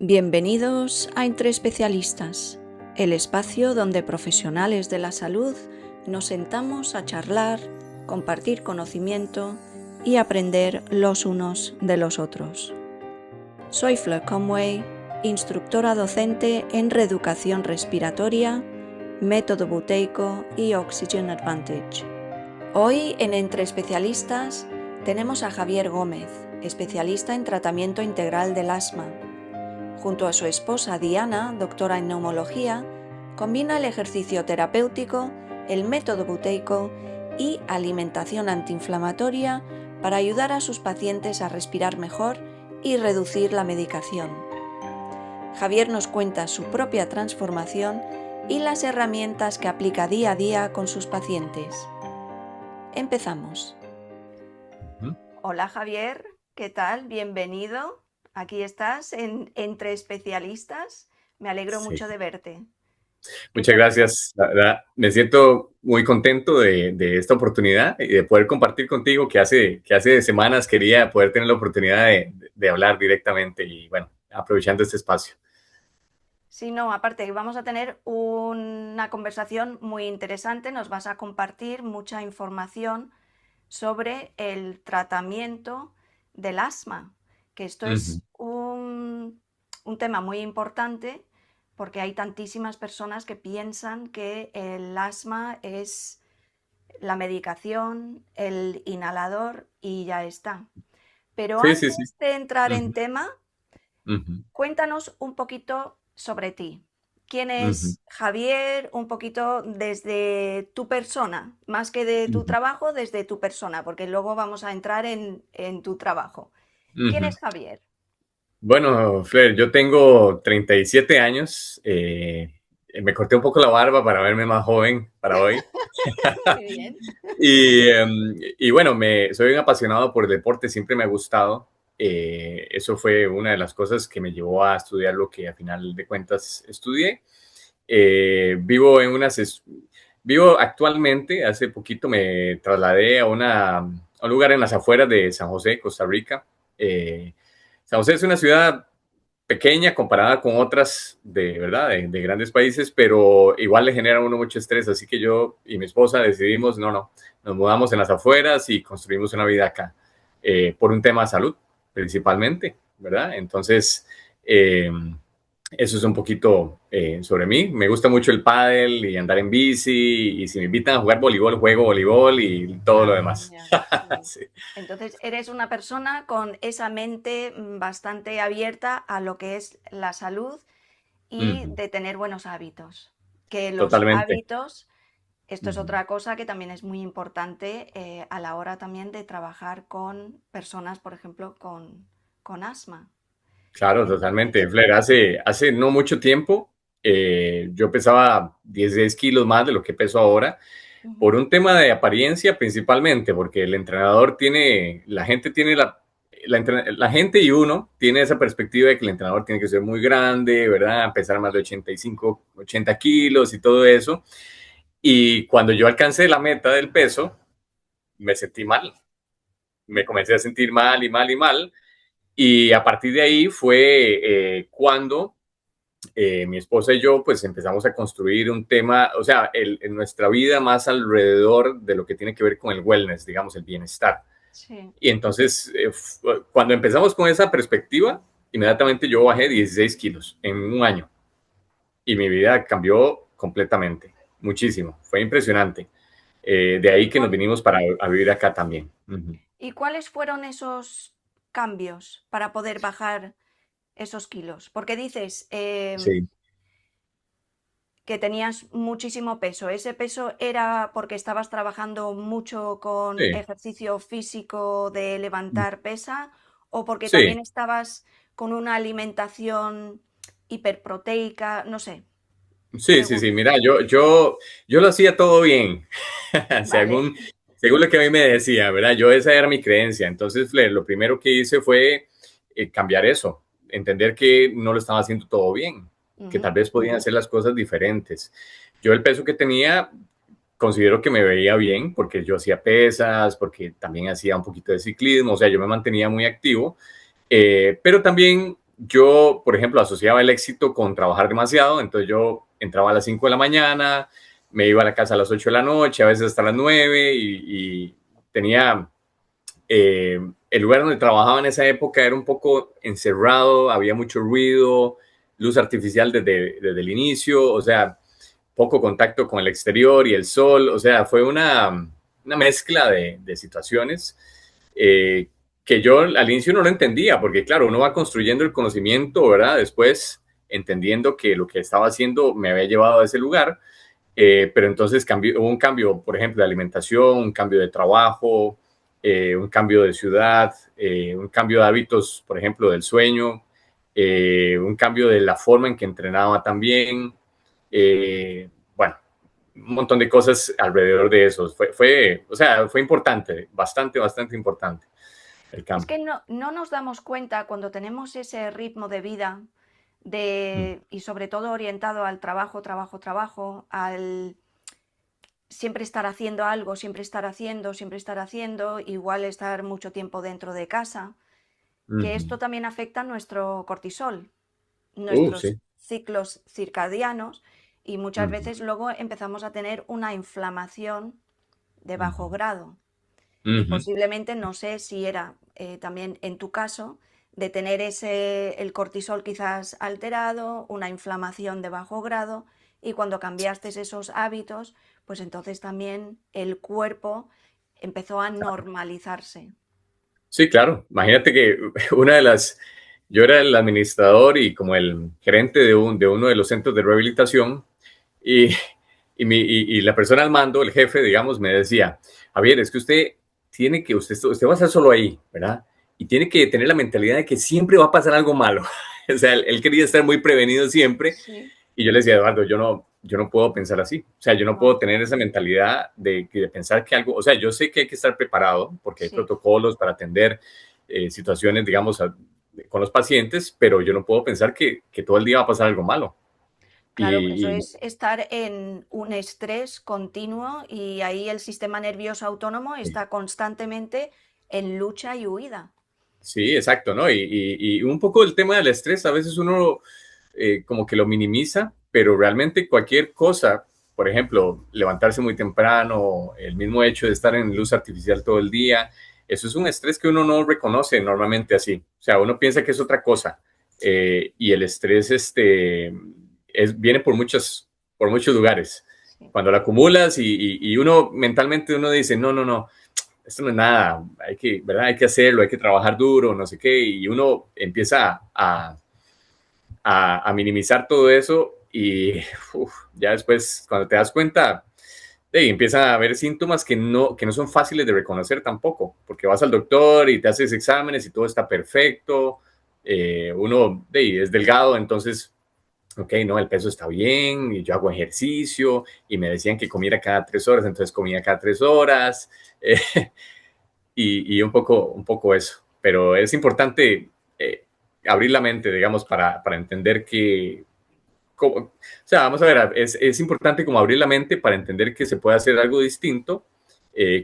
Bienvenidos a Entre Especialistas, el espacio donde profesionales de la salud nos sentamos a charlar, compartir conocimiento y aprender los unos de los otros. Soy Fleur Conway, instructora docente en reeducación respiratoria, método buteico y Oxygen Advantage. Hoy en Entre Especialistas tenemos a Javier Gómez, especialista en tratamiento integral del asma. Junto a su esposa Diana, doctora en neumología, combina el ejercicio terapéutico, el método buteico y alimentación antiinflamatoria para ayudar a sus pacientes a respirar mejor y reducir la medicación. Javier nos cuenta su propia transformación y las herramientas que aplica día a día con sus pacientes. Empezamos. Hola Javier, ¿qué tal? Bienvenido. Aquí estás Entre Especialistas. Me alegro mucho de verte. Muchas gracias. La verdad, me siento muy contento de esta oportunidad y de poder compartir contigo que hace semanas quería poder tener la oportunidad de hablar directamente y bueno, aprovechando este espacio. Sí, no, aparte vamos a tener una conversación muy interesante. Nos vas a compartir mucha información sobre el tratamiento del asma, que esto es un tema muy importante porque hay tantísimas personas que piensan que el asma es la medicación, el inhalador y ya está. Pero Sí, sí, sí. antes de entrar en Ujú, tema, ujú, cuéntanos un poquito sobre ti. ¿Quién ujú, es Javier? Un poquito desde tu persona, más que de tu ujú, trabajo, desde tu persona, porque luego vamos a entrar en tu trabajo. ¿Quién ujú. es Javier? Bueno, Flair, yo tengo 37 años. Me corté un poco la barba para verme más joven para hoy. Muy bien. Y bueno, soy un apasionado por el deporte, siempre me ha gustado. Eso fue una de las cosas que me llevó a estudiar lo que a final de cuentas estudié. Vivo actualmente, hace poquito me trasladé a un lugar en las afueras de San José, Costa Rica. Eh, San José es una ciudad pequeña comparada con otras de verdad de grandes países, pero igual le genera a uno mucho estrés, así que yo y mi esposa decidimos, no, nos mudamos en las afueras y construimos una vida acá, por un tema de salud principalmente, ¿verdad? Entonces, eso es un poquito sobre mí. Me gusta mucho el pádel y andar en bici, y si me invitan a jugar voleibol, juego voleibol y todo lo Ah, demás. genial. Sí. Sí. Entonces, eres una persona con esa mente bastante abierta a lo que es la salud y Ujú. de tener buenos hábitos. Que los Totalmente. hábitos, esto es Ujú. otra cosa que también es muy importante a la hora también de trabajar con personas, por ejemplo, con asma. Claro, totalmente. Entonces, Flair, hace no mucho tiempo yo pesaba 16 kilos más de lo que peso ahora, ujú, por un tema de apariencia principalmente, porque el entrenador la gente tiene la gente y uno tiene esa perspectiva de que el entrenador tiene que ser muy grande, ¿verdad? Pesar más de 85, 80 kilos y todo eso. Y cuando yo alcancé la meta del peso, me sentí mal. Me comencé a sentir mal y mal y mal. Y a partir de ahí fue cuando mi esposa y yo pues empezamos a construir un tema, o sea, en nuestra vida más alrededor de lo que tiene que ver con el wellness, digamos, el bienestar. sí. Y entonces, cuando empezamos con esa perspectiva, inmediatamente yo bajé 16 kilos en un año y mi vida cambió completamente, muchísimo, fue impresionante. De ¿Y, ahí que nos vinimos para a vivir acá también. Ujú. y cuáles fueron esos cambios para poder bajar esos kilos? Porque dices, Sí, que tenías muchísimo peso. ¿Ese peso era porque estabas trabajando mucho con sí, ejercicio físico de levantar pesa o porque también sí. estabas con una alimentación hiperproteica? No sé, Sí, sí, sí, pregunto. mira, yo lo hacía todo bien, Vale. según lo que a mí me decía, ¿verdad? Esa era mi creencia. Entonces, Flair, lo primero que hice fue cambiar eso, entender que no lo estaba haciendo todo bien, que Ujú, tal vez podían hacer las cosas diferentes. Yo el peso que tenía, considero que me veía bien, porque yo hacía pesas, porque también hacía un poquito de ciclismo, o sea, yo me mantenía muy activo, pero también yo, por ejemplo, asociaba el éxito con trabajar demasiado, entonces yo entraba a las 5 de la mañana, me iba a la casa a las 8 de la noche, a veces hasta las 9 y tenía el lugar donde trabajaba en esa época era un poco encerrado, había mucho ruido, luz artificial desde el inicio, o sea, poco contacto con el exterior y el sol, o sea, fue una mezcla de situaciones eh, que yo al inicio no lo entendía, porque claro, uno va construyendo el conocimiento, ¿verdad? Después entendiendo que lo que estaba haciendo me había llevado a ese lugar, pero entonces hubo un cambio, por ejemplo, de alimentación, un cambio de trabajo, un cambio de ciudad, un cambio de hábitos, por ejemplo, del sueño, un cambio de la forma en que entrenaba también. Bueno, un montón de cosas alrededor de eso. O sea, fue importante, bastante, bastante importante el Es cambio. que no nos damos cuenta cuando tenemos ese ritmo de vida Mm, y sobre todo orientado al trabajo, trabajo, trabajo, al siempre estar haciendo algo, siempre estar haciendo, igual estar mucho tiempo dentro de casa, que ujú. esto también afecta a nuestro cortisol, nuestros Sí. ciclos circadianos y muchas Ujú, veces luego empezamos a tener una inflamación de bajo ujú, grado. Y ujú. posiblemente, no sé si era también en tu caso, de tener el cortisol quizás alterado, una inflamación de bajo grado, y cuando cambiaste esos hábitos, pues entonces también el cuerpo empezó a normalizarse. Sí, claro. Imagínate que yo era el administrador y como el gerente de uno de los centros de rehabilitación y, y la persona al mando, el jefe, digamos, me decía, Javier, es que usted va a estar solo ahí, ¿verdad? Y tiene que tener la mentalidad de que siempre va a pasar algo malo. O sea, él quería estar muy prevenido siempre Sí, y yo le decía, Eduardo, yo no puedo pensar así. O sea, yo no no, puedo tener esa mentalidad de pensar que algo, o sea, yo sé que hay que estar preparado porque hay sí. protocolos para atender situaciones, digamos, con los pacientes, pero yo no puedo pensar que todo el día va a pasar algo malo. Claro, pues eso Y es estar en un estrés continuo y ahí el sistema nervioso autónomo sí, está constantemente en lucha y huida. sí, exacto, ¿no? Y un poco el tema del estrés, a veces uno como que lo minimiza, pero realmente cualquier cosa, por ejemplo, levantarse muy temprano, el mismo hecho de estar en luz artificial todo el día, eso es un estrés que uno no reconoce normalmente así. O sea, uno piensa que es otra cosa. Y el estrés viene por muchos lugares. Sí. Cuando lo acumulas y uno mentalmente uno dice, no, no, no, esto no es nada, ¿verdad? Hay que hacerlo, hay que trabajar duro, no sé qué, y uno empieza a minimizar todo eso y ya después, cuando te das cuenta, empiezan a haber síntomas que no son fáciles de reconocer tampoco, porque vas al doctor y te haces exámenes y todo está perfecto, uno es delgado, entonces, ok, no, el peso está bien, y yo hago ejercicio, y me decían que comiera cada 3 horas, entonces comía cada 3 horas, eh, y un poco eso. Pero es importante abrir la mente, digamos, para entender o sea, vamos a ver, es importante como abrir la mente para entender que se puede hacer algo distinto,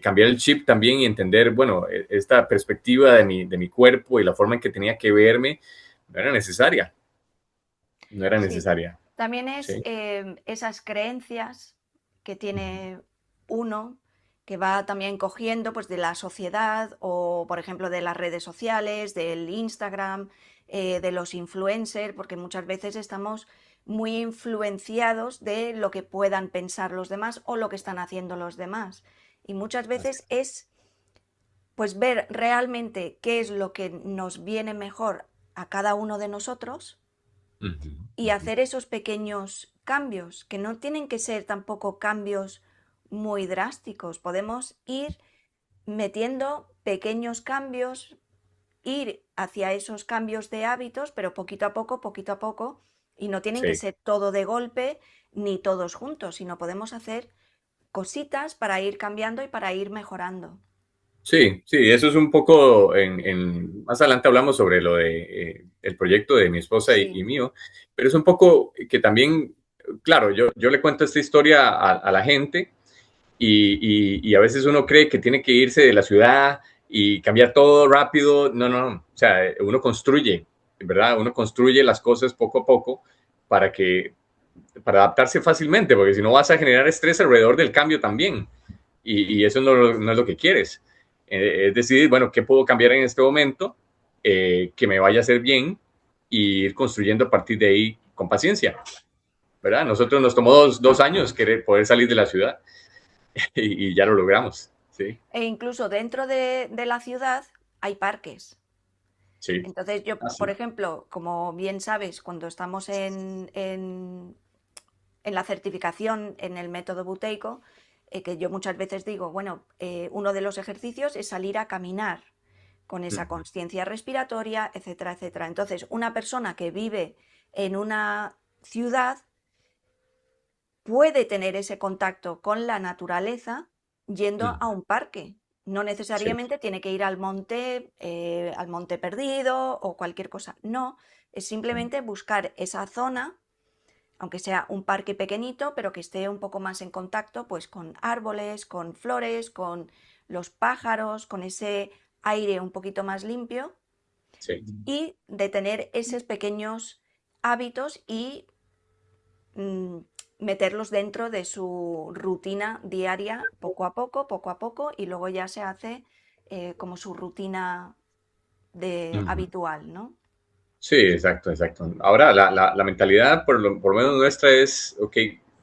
cambiar el chip también y entender, bueno, esta perspectiva de mi cuerpo y la forma en que tenía que verme no era necesaria, no era Sí, necesaria. también es Sí. esas creencias que Ujú. tiene uno, que va también cogiendo pues de la sociedad o por ejemplo de las redes sociales, del Instagram, de los influencers, porque muchas veces estamos muy influenciados de lo que puedan pensar los demás o lo que están haciendo los demás. Y muchas Así veces es pues ver realmente qué es lo que nos viene mejor a cada uno de nosotros es. Ujú, y ujú. hacer esos pequeños cambios, que no tienen que ser tampoco cambios muy drásticos. Podemos ir metiendo pequeños cambios, ir hacia esos cambios de hábitos, pero poquito a poco, y no tienen que Sí. ser todo de golpe ni todos juntos, sino podemos hacer cositas para ir cambiando y para ir mejorando. Sí, sí, eso es un poco, más adelante hablamos sobre lo de el proyecto de mi esposa y Sí, mío, pero es un poco que también, claro, yo le cuento esta historia a la gente y a veces uno cree que tiene que irse de la ciudad y cambiar todo rápido, no, no, no, o sea, uno construye ¿verdad? Uno construye las cosas poco a poco para para adaptarse fácilmente, porque si no vas a generar estrés alrededor del cambio también, y eso no es lo que quieres. Es decidir, bueno, ¿qué puedo cambiar en este momento que me vaya a hacer bien y ir construyendo a partir de ahí con paciencia, ¿verdad? Nosotros nos tomó dos años querer poder salir de la ciudad y ya lo logramos, ¿sí? E incluso dentro de la ciudad hay parques. Sí, Entonces yo, por así. ejemplo, como bien sabes, cuando estamos en la certificación en el método buteico, que yo muchas veces digo, bueno, uno de los ejercicios es salir a caminar con esa Ujú, conciencia respiratoria, etcétera, etcétera. Entonces, una persona que vive en una ciudad puede tener ese contacto con la naturaleza yendo ujú, a un parque. No sí, necesariamente tiene que ir al monte perdido o cualquier cosa. No, es ujú, simplemente buscar esa zona, aunque sea un parque pequeñito, pero que esté un poco más en contacto, pues con árboles, con flores, con los pájaros, con ese aire un poquito más limpio sí. y de tener esos pequeños hábitos y mm, meterlos dentro de su rutina diaria poco a poco, y luego ya se hace como su rutina Ujú. habitual, ¿no? Sí, exacto, exacto. Ahora, la mentalidad, por lo menos nuestra, es, ok,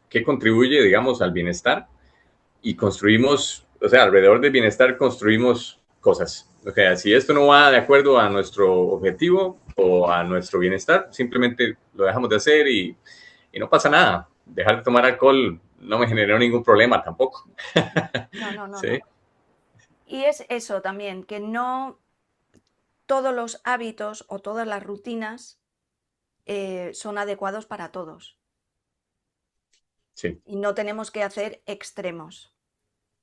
¿qué contribuye, digamos, al bienestar? Y construimos, o sea, alrededor del bienestar construimos cosas. O sea, si esto no va de acuerdo a nuestro objetivo o a nuestro bienestar, simplemente lo dejamos de hacer y no pasa nada. Dejar de tomar alcohol no me generó ningún problema tampoco. No, no, no, Sí, no. Y es eso también, que no todos los hábitos o todas las rutinas son adecuados para todos sí, y no tenemos que hacer extremos.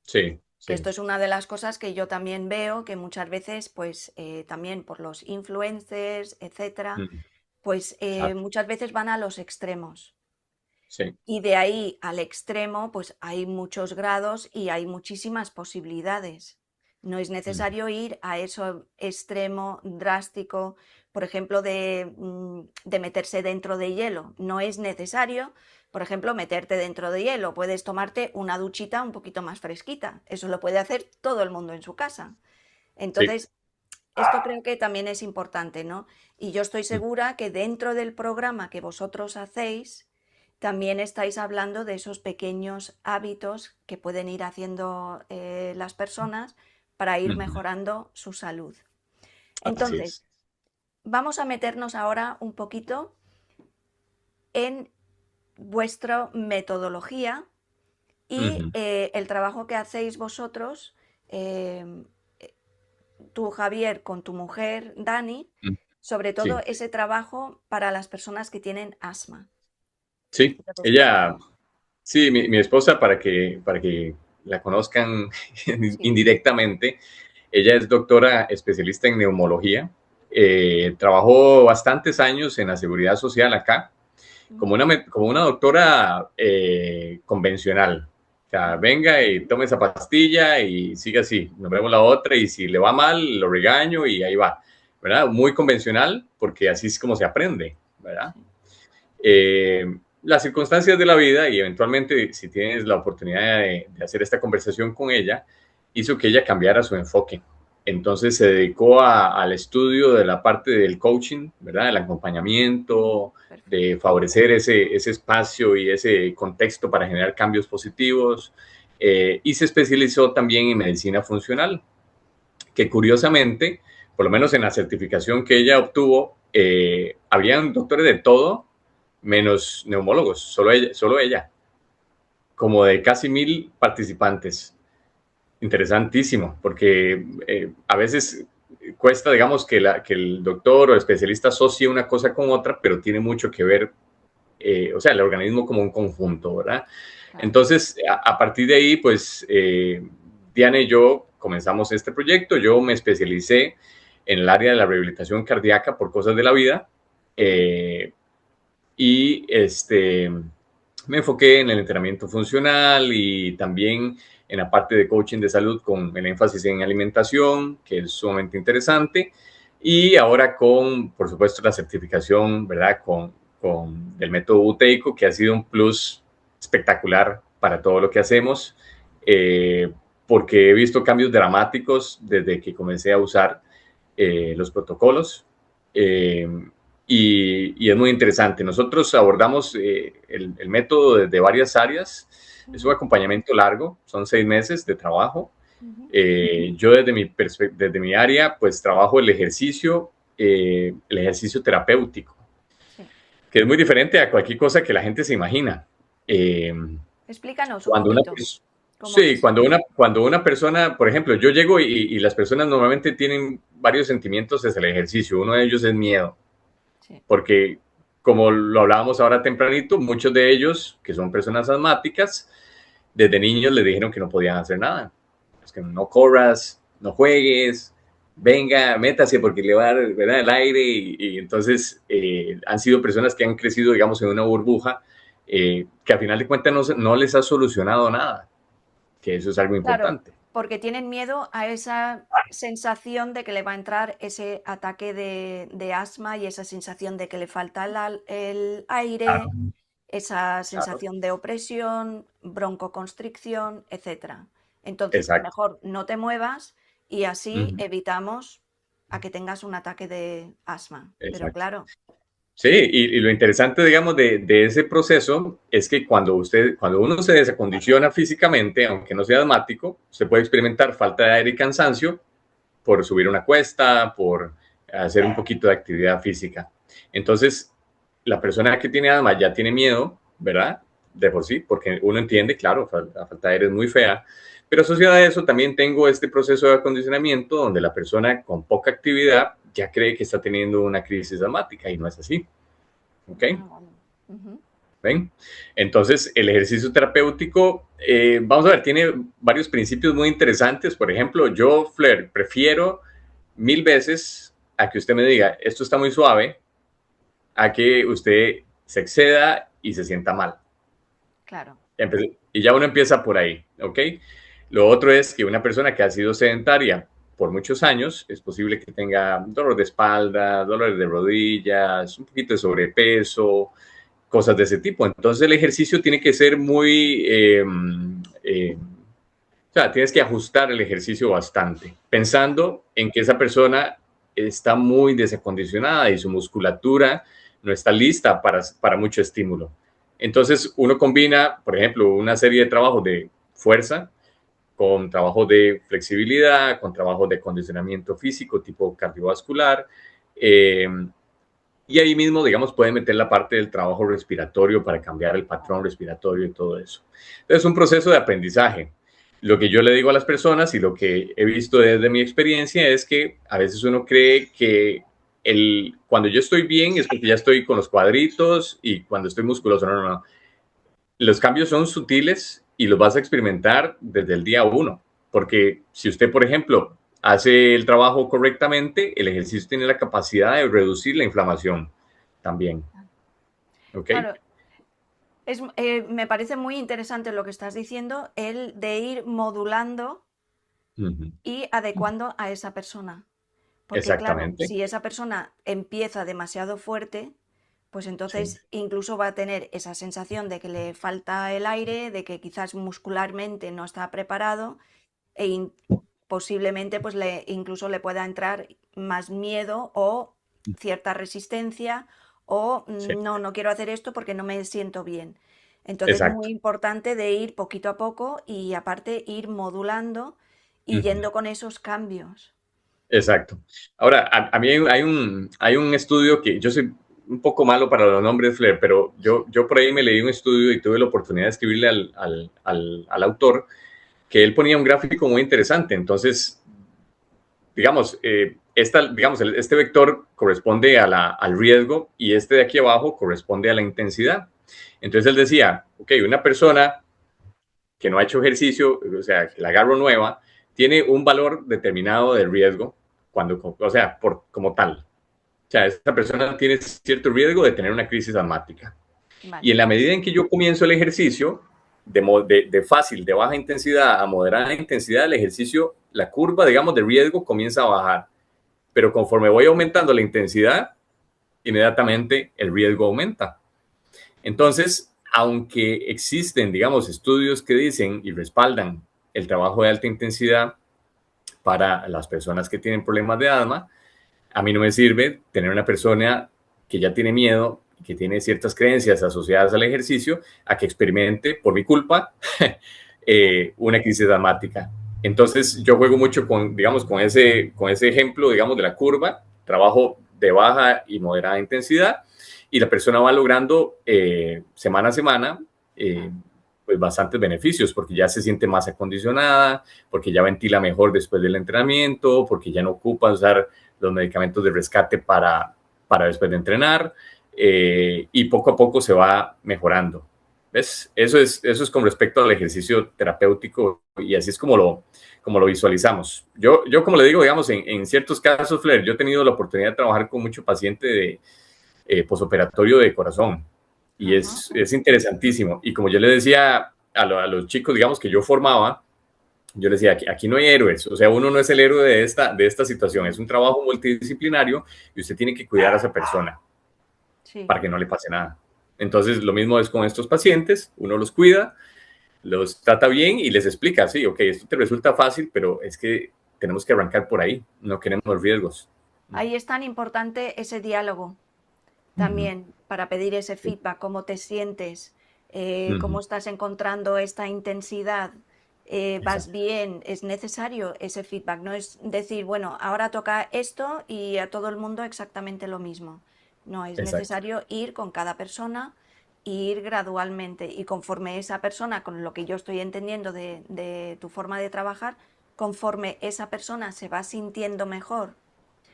sí, Que sí. esto es una de las cosas que yo también veo, que muchas veces, pues también por los influencers, etcétera, Mm, pues exacto. muchas veces van a los extremos. Sí. Y de ahí al extremo, pues hay muchos grados y hay muchísimas posibilidades. No es Mm, necesario ir a eso extremo, drástico, por ejemplo, de meterse dentro de hielo. No es necesario, por ejemplo, meterte dentro de hielo. Puedes tomarte una duchita un poquito más fresquita. Eso lo puede hacer todo el mundo en su casa. sí. Entonces, esto creo que también es importante, ¿no? Y yo estoy Mm, segura que dentro del programa que vosotros hacéis, también estáis hablando de esos pequeños hábitos que pueden ir haciendo las personas para ir ujú. mejorando su salud. Así Entonces, es. vamos a meternos ahora un poquito en vuestra metodología y Ujú, el trabajo que hacéis vosotros, eh, tú Javier con tu mujer Dani, mm, sobre todo sí, ese trabajo para las personas que tienen asma. sí. Entonces, Ella, cuéntanos. sí, mi esposa, para que la conozcan Sí. indirectamente, ella es doctora especialista en neumología. Trabajó bastantes años en la seguridad social acá, Mm, como una doctora convencional. O sea, mm, venga y tome esa pastilla y siga así. Nos vemos la otra y si le va mal, lo regaño y ahí va. ¿Verdad? Muy convencional porque así es como se aprende, ¿verdad? sí. Las circunstancias de la vida y eventualmente si tienes la oportunidad de hacer esta conversación con ella, hizo que ella cambiara su enfoque. Entonces se dedicó al estudio de la parte del coaching, ¿verdad? Del acompañamiento, de Perfecto. favorecer ese espacio y ese contexto para generar cambios positivos. Y se especializó también en medicina funcional, que curiosamente, por lo menos en la certificación que ella obtuvo, habían doctores de todo menos neumólogos, solo ella, como de casi 1000 participantes. Interesantísimo, porque a veces cuesta, digamos, que el doctor o el especialista asocie una cosa con otra, pero tiene mucho que ver, o sea, el organismo como un conjunto, ¿verdad? Claro. Entonces, a partir de ahí, pues, Diana y yo comenzamos este proyecto. Yo me especialicé en el área de la rehabilitación cardíaca por cosas de la vida. eh, y me enfoqué en el entrenamiento funcional y también en la parte de coaching de salud con el énfasis en alimentación, que es sumamente interesante. Y ahora con, por supuesto, la certificación, ¿verdad? Con el método buteico, que ha sido un plus espectacular para todo lo que hacemos, porque he visto cambios dramáticos desde que comencé a usar los protocolos. Eh, y es muy interesante. Nosotros abordamos el método desde varias áreas. Es un acompañamiento largo, son 6 meses de trabajo. Yo desde mi área, pues trabajo el ejercicio terapéutico, Sí. que es muy diferente a cualquier cosa que la gente se imagina. Eh, Explícanos un cuando una, poquito cómo sí, es. cuando una persona, por ejemplo, yo llego y las personas normalmente tienen varios sentimientos desde el ejercicio. Uno de ellos es miedo, Sí. porque como lo hablábamos ahora tempranito, muchos de ellos, que son personas asmáticas, desde niños les dijeron que no podían hacer nada. Es que no corras, no juegues, venga, métase porque le va a dar, ¿verdad?, el aire. Y entonces han sido personas que han crecido, digamos, en una burbuja que a final de cuentas no les ha solucionado nada, que eso es algo Claro, importante. porque tienen miedo a esa sensación de que le va a entrar ese ataque de asma y esa sensación de que le falta el aire, Claro, esa claro, sensación de opresión, broncoconstricción, etcétera. Entonces, exacto, mejor no te muevas y así uh-huh, evitamos a que tengas un ataque de asma. Pero exacto. claro, Sí, y lo interesante, digamos, de ese proceso es que cuando uno se desacondiciona físicamente, aunque no sea asmático, se puede experimentar falta de aire y cansancio por subir una cuesta, por hacer un poquito de actividad física. Entonces, la persona que tiene asma ya tiene miedo, ¿verdad? De por sí, porque uno entiende, claro, la falta de aire es muy fea, pero asociado a eso también tengo este proceso de acondicionamiento donde la persona con poca actividad ya cree que está teniendo una crisis asmática y no es así. ¿Ok? ah, vale. Ujú. ¿Ven? Entonces, el ejercicio terapéutico, vamos a ver, tiene varios principios muy interesantes. Por ejemplo, yo, Flair, prefiero 1000 veces a que usted me diga, esto está muy suave, a que usted se exceda y se sienta mal. Claro, Y ya uno empieza por ahí, ¿ok? Lo otro es que una persona que ha sido sedentaria por muchos años, es posible que tenga dolor de espalda, dolores de rodillas, un poquito de sobrepeso, cosas de ese tipo. Entonces el ejercicio tiene que ser muy, o sea, tienes que ajustar el ejercicio bastante, pensando en que esa persona está muy desacondicionada y su musculatura no está lista para mucho estímulo. Entonces uno combina, por ejemplo, una serie de trabajos de fuerza con trabajo de flexibilidad, con trabajo de condicionamiento físico tipo cardiovascular, eh, y ahí mismo, digamos, pueden meter la parte del trabajo respiratorio para cambiar el patrón respiratorio y todo eso. Entonces, es un proceso de aprendizaje. Lo que yo le digo a las personas y lo que he visto desde mi experiencia es que a veces uno cree que cuando yo estoy bien es porque ya estoy con los cuadritos y cuando estoy musculoso. No, no, no. Los cambios son sutiles y los vas a experimentar desde el día uno. Porque si usted, por ejemplo, hace el trabajo correctamente, el ejercicio tiene la capacidad de reducir la inflamación también. ¿Ok? claro. Me parece muy interesante lo que estás diciendo, el de ir modulando Ujú. y adecuando a esa persona. Porque claro, Exactamente. si esa persona empieza demasiado fuerte, pues Sí. entonces incluso va a tener esa sensación de que le falta el aire, de que quizás muscularmente no está preparado e posiblemente pues incluso le pueda entrar más miedo o cierta resistencia o Sí. no, no quiero hacer esto porque no me siento bien. Entonces, Exacto. muy importante de ir poquito a poco y aparte ir modulando y Ujú. yendo con esos cambios. Exacto. Ahora, a mí hay un estudio que yo soy un poco malo para los nombres, Flair, pero Sí. yo por ahí me leí un estudio y tuve la oportunidad de escribirle al autor que él ponía un gráfico muy interesante. Entonces, digamos, este vector corresponde al riesgo y este de aquí abajo corresponde a la intensidad. Entonces él decía, ok, una persona que no ha hecho ejercicio, o sea, que la agarro nueva, tiene un valor determinado de riesgo, o sea, como tal. O sea, esa persona tiene cierto riesgo de tener una crisis asmática. Y Vale. en la medida en que yo comienzo el ejercicio, de fácil, de baja intensidad a moderada intensidad, el ejercicio, la curva, digamos, de riesgo comienza a bajar. pero conforme voy aumentando la intensidad, inmediatamente el riesgo aumenta. Entonces, aunque existen, digamos, estudios que dicen y respaldan el trabajo de alta intensidad para las personas que tienen problemas de asma, a mí no me sirve tener una persona que ya tiene miedo, que tiene ciertas creencias asociadas al ejercicio, a que experimente, por mi culpa, una crisis asmática. Entonces, yo juego mucho con, digamos, con ese ejemplo, digamos, de la curva, trabajo de baja y moderada intensidad, y la persona va logrando semana a semana pues bastantes beneficios, porque ya se siente más acondicionada, porque ya ventila mejor después del entrenamiento, porque ya no ocupa usar los medicamentos de rescate para después de entrenar, y poco a poco se va mejorando. ¿Ves? Eso es con respecto al ejercicio terapéutico y así es como lo visualizamos. Yo, como le digo, digamos, en ciertos casos, Flair, yo he tenido la oportunidad de trabajar con mucho paciente de posoperatorio de corazón y Ajá. es interesantísimo. Y como yo le decía a los chicos, digamos, que yo formaba, yo les decía, aquí no hay héroes, o sea, uno no es el héroe de esta situación, es un trabajo multidisciplinario y usted tiene que cuidar a esa persona Sí. para que no le pase nada. Entonces, lo mismo es con estos pacientes, uno los cuida, los trata bien y les explica, sí, ok, esto te resulta fácil, pero es que tenemos que arrancar por ahí, no queremos riesgos. Ahí es tan importante ese diálogo Uh -huh. también para pedir ese Sí. feedback, cómo te sientes, Uh cómo -huh. estás encontrando esta intensidad, vas Exacto. bien, es necesario ese feedback, no es decir, bueno, ahora toca esto y a todo el mundo exactamente lo mismo. No, es Exacto. necesario ir con cada persona e ir gradualmente y conforme esa persona, con lo que yo estoy entendiendo de tu forma de trabajar, conforme esa persona se va sintiendo mejor,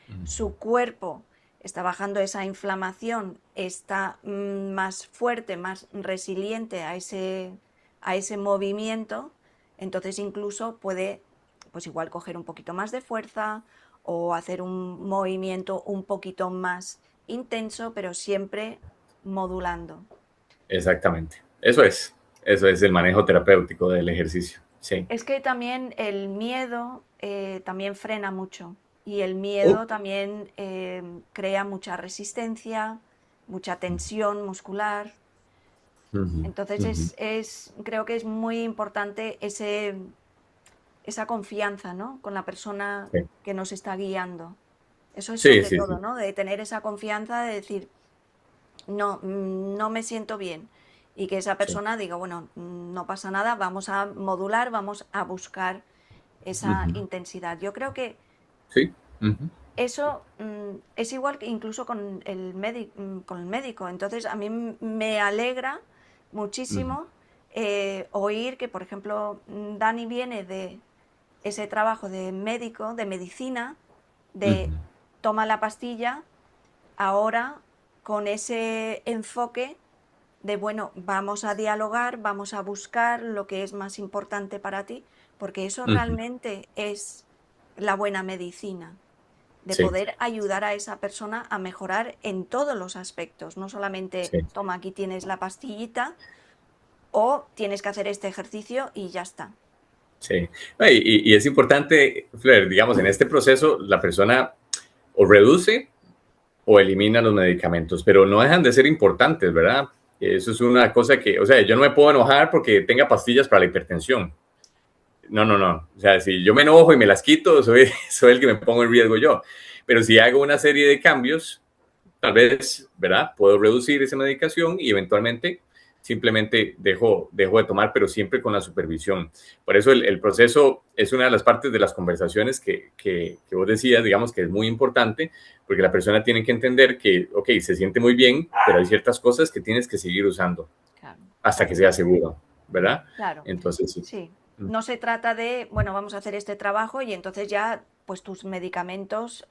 Uh -huh. su cuerpo está bajando esa inflamación, está más fuerte, más resiliente a ese movimiento, entonces incluso puede, pues igual coger un poquito más de fuerza o hacer un movimiento un poquito más intenso, pero siempre modulando. Exactamente. Eso es el manejo terapéutico del ejercicio. Sí. Es que también el miedo también frena mucho y el Uh miedo también crea mucha resistencia, mucha tensión muscular. -huh. Entonces Uh -huh. creo que es muy importante esa confianza, ¿no? Con la persona Sí. que nos está guiando. Eso es Sí, sobre sí, todo, sí. ¿no? De tener esa confianza de decir, no, no me siento bien. Y que esa Sí. persona diga, bueno, no pasa nada, vamos a modular, vamos a buscar Uh esa -huh. intensidad. Yo creo que Sí. Uh -huh. eso es igual que incluso con el médico. Entonces, a mí me alegra Uh -huh. muchísimo oír que, por ejemplo, Dani viene de ese trabajo de médico, de medicina, Uh de -huh. toma la pastilla, ahora con ese enfoque de, bueno, vamos a dialogar, vamos a buscar lo que es más importante para ti, porque eso Uh -huh. realmente es la buena medicina, de Sí, poder ayudar a esa persona a mejorar en todos los aspectos, no solamente, sí, toma, aquí tienes la pastillita o tienes que hacer este ejercicio y ya está. sí. No, y es importante, Flair, digamos, en este proceso la persona o reduce o elimina los medicamentos, pero no dejan de ser importantes, ¿verdad? Eso es una cosa que, o sea, yo no me puedo enojar porque tenga pastillas para la hipertensión. No, no, no. O sea, si yo me enojo y me las quito, soy el que me pongo en riesgo yo. Pero si hago una serie de cambios, tal vez, ¿verdad? Puedo reducir esa medicación y eventualmente simplemente dejo de tomar, pero siempre con la supervisión. Por eso el proceso es una de las partes de las conversaciones que vos decías, digamos que es muy importante, porque la persona tiene que entender que, ok, se siente muy bien, pero hay ciertas cosas que tienes que seguir usando Claro, hasta que sea seguro, ¿verdad? claro, Entonces, sí. sí. No se trata de, bueno, vamos a hacer este trabajo y entonces ya, pues tus medicamentos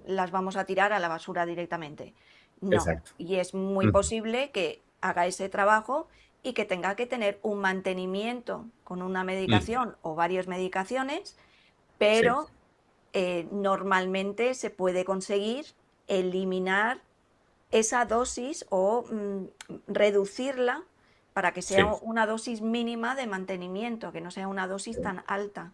las vamos a tirar a la basura directamente. No, Exacto. y es muy Mm, posible que haga ese trabajo y que tenga que tener un mantenimiento con una mm, medicación o varias medicaciones, sí, pero normalmente se puede conseguir eliminar esa dosis o reducirla para que sea sí, una dosis mínima de mantenimiento, que no sea una dosis tan alta.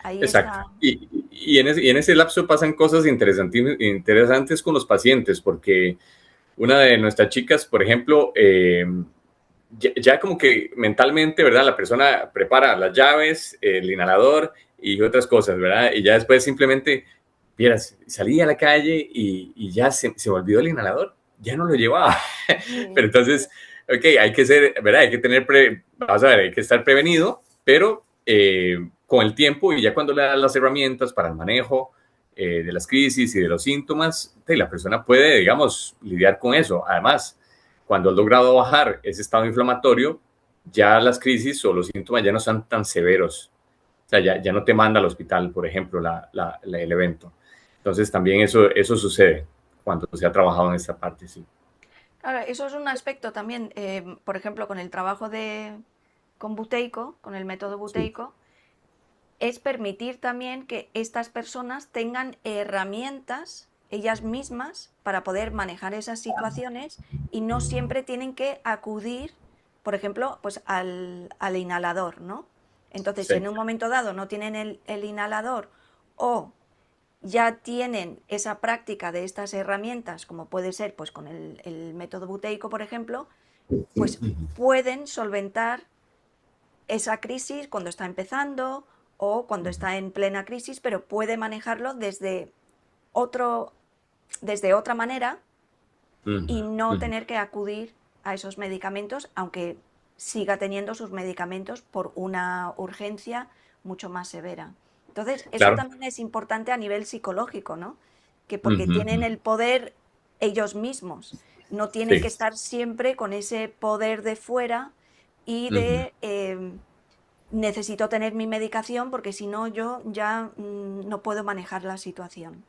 Ahí Exacto. está. Y en ese lapso pasan cosas interesantes con los pacientes, porque una de nuestras chicas, por ejemplo, ya como que mentalmente, ¿verdad? La persona prepara las llaves, el inhalador y otras cosas, ¿verdad? Y ya después simplemente, vieras, salí a la calle y ya se me olvidó el inhalador, ya no lo llevaba. Pero Sí. entonces, ok, hay que ser, ¿verdad? Hay que tener, vamos a ver, hay que estar prevenido, pero con el tiempo y ya cuando le das las herramientas para el manejo de las crisis y de los síntomas, la persona puede, digamos, lidiar con eso. Además, cuando has logrado bajar ese estado inflamatorio, ya las crisis o los síntomas ya no son tan severos. O sea, ya no te manda al hospital, por ejemplo, el evento. Entonces, también eso sucede cuando se ha trabajado en esta parte, sí. Claro, eso es un aspecto también, por ejemplo, con el trabajo con buteico, con el método Sí. buteico, es permitir también que estas personas tengan herramientas ellas mismas para poder manejar esas situaciones y no siempre tienen que acudir, por ejemplo, pues al inhalador, ¿no? Entonces, si Sí. en un momento dado no tienen el inhalador o ya tienen esa práctica de estas herramientas, como puede ser pues con el método buteico, por ejemplo, pues pueden solventar esa crisis cuando está empezando o cuando está en plena crisis, pero puede manejarlo otro, desde otra manera y no tener que acudir a esos medicamentos, aunque siga teniendo sus medicamentos por una urgencia mucho más severa. Entonces, eso Claro. también es importante a nivel psicológico, ¿no? Que porque tienen el poder ellos mismos, no tienen que Sí. estar siempre con ese poder de fuera y de necesito tener mi medicación porque si no yo ya no puedo manejar la situación.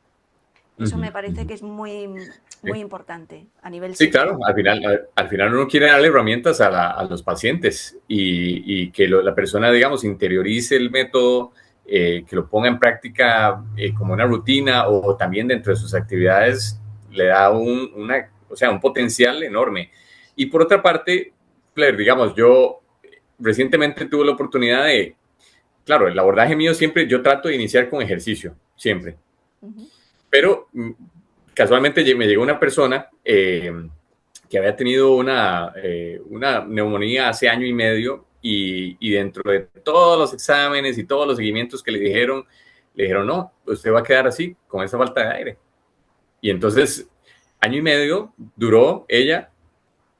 Eso me parece que es muy, muy Sí. importante a nivel Sí, claro, psicológico. al final uno quiere darle herramientas a los pacientes y que la persona, digamos, interiorice el método, que lo ponga en práctica como una rutina o también dentro de sus actividades le da o sea, un potencial enorme. Y por otra parte, Claire, digamos, yo recientemente tuve la oportunidad claro, el abordaje mío siempre, yo trato de iniciar con ejercicio, siempre. Ujú. Pero casualmente me llegó una persona que había tenido una neumonía hace año y medio y dentro de todos los exámenes y todos los seguimientos que le dijeron, no, usted va a quedar así, con esa falta de aire. Y entonces, año y medio duró ella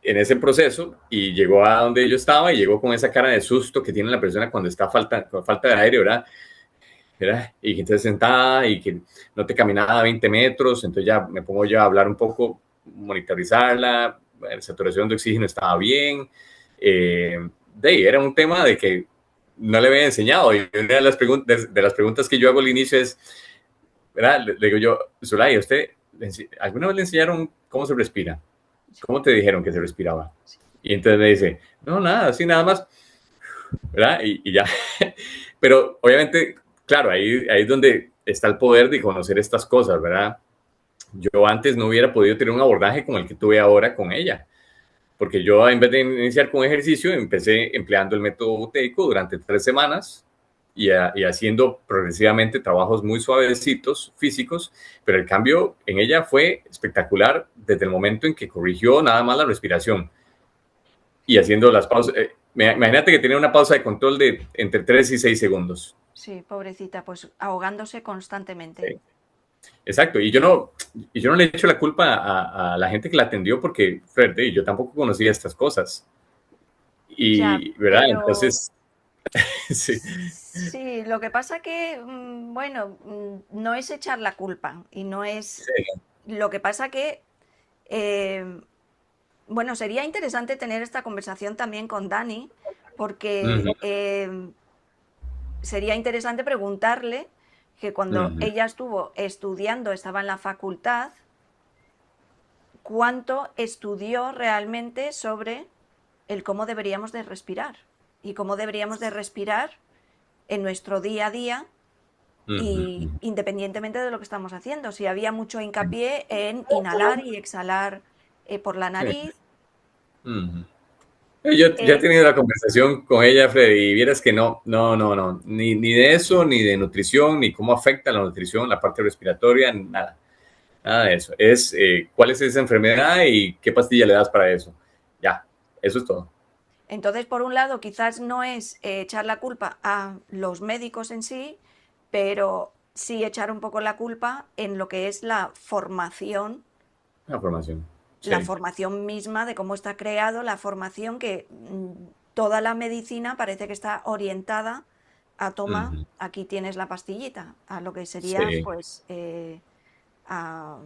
en ese proceso y llegó a donde yo estaba y llegó con esa cara de susto que tiene la persona cuando está con falta de aire, ¿verdad? ¿Verdad? Y que entonces sentada y que no te caminaba 20 metros, entonces ya me pongo yo a hablar un poco, monitorizarla, la saturación de oxígeno estaba bien, era un tema de que no le había enseñado y una de las preguntas que yo hago al inicio es, ¿verdad? Le digo yo, Zulay, ¿usted alguna vez le enseñaron cómo se respira? ¿Cómo te dijeron que se respiraba? Y entonces me dice, no, nada, así nada más, ¿verdad? Y ya. Pero obviamente, claro, ahí es donde está el poder de conocer estas cosas, ¿verdad? Yo antes no hubiera podido tener un abordaje como el que tuve ahora con ella, porque yo en vez de iniciar con ejercicio, empecé empleando el método buteico durante 3 semanas y haciendo progresivamente trabajos muy suavecitos, físicos, pero el cambio en ella fue espectacular desde el momento en que corrigió nada más la respiración y haciendo las pausas. Imagínate que tenía una pausa de control de entre 3 y 6 segundos. Sí, pobrecita, pues ahogándose constantemente. Sí. Exacto, y yo no le echo la culpa a la gente que la atendió porque, Fred, yo tampoco conocía estas cosas. Ya, Y, ¿verdad? pero Entonces, sí, sí, lo que pasa que, bueno, no es echar la culpa y no es... sí. Lo que pasa que, eh, bueno, sería interesante tener esta conversación también con Dani, porque Ujú, sería interesante preguntarle que cuando ujú. ella estuvo estudiando, estaba en la facultad, cuánto estudió realmente sobre el cómo deberíamos de respirar y cómo deberíamos de respirar en nuestro día a día Ujú, y ujú. independientemente de lo que estamos haciendo, si había mucho hincapié en inhalar y exhalar por la Sí. nariz. Ujú. Yo ya he Eh, tenido la conversación con ella, Freddy, y vieras que no, ni de eso, ni de nutrición, ni cómo afecta la nutrición, la parte respiratoria, nada, nada de eso. Es cuál es esa enfermedad y qué pastilla le das para eso. Ya, eso es todo. entonces, por un lado, quizás no es echar la culpa a los médicos en sí, pero sí echar un poco la culpa en lo que es La formación. la Sí. formación misma de cómo está creado, la formación que toda la medicina parece que está orientada a toma, Ujú. aquí tienes la pastillita, a lo que sería Sí, pues a,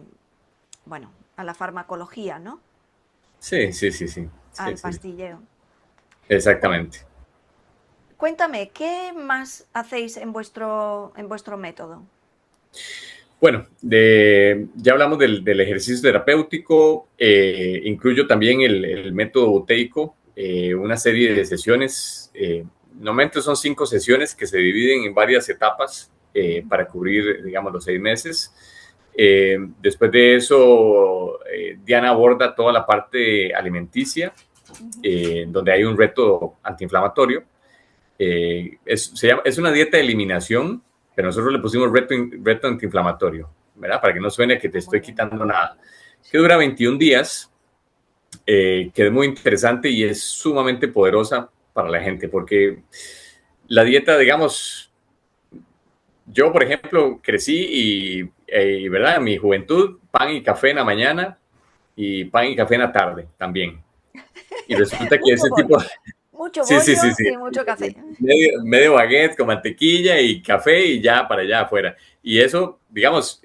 bueno, a la farmacología, ¿no? sí, Al sí, pastilleo. Cuen- exactamente. Cuéntame, ¿qué más hacéis en vuestro método? Bueno, ya hablamos del ejercicio terapéutico, incluyo también el método buteico, una serie de sesiones, normalmente son 5 sesiones que se dividen en varias etapas para cubrir, digamos, los 6 meses. Después de eso, Diana aborda toda la parte alimenticia, donde hay un reto antiinflamatorio. Es una dieta de eliminación, pero nosotros le pusimos reto antiinflamatorio, ¿verdad? Para que no suene que te Muy estoy bien. quitando nada. Que Sí. dura 21 días, que es muy interesante y es sumamente poderosa para la gente, porque la dieta, digamos, yo, por ejemplo, crecí ¿verdad? En mi juventud, pan y café en la mañana y pan y café en la tarde también. Y resulta que Mucho ese tipo, bollo, mucho sí, sí, bollo sí, sí. y mucho café. Medio baguette con mantequilla y café y ya para allá afuera. Y eso, digamos,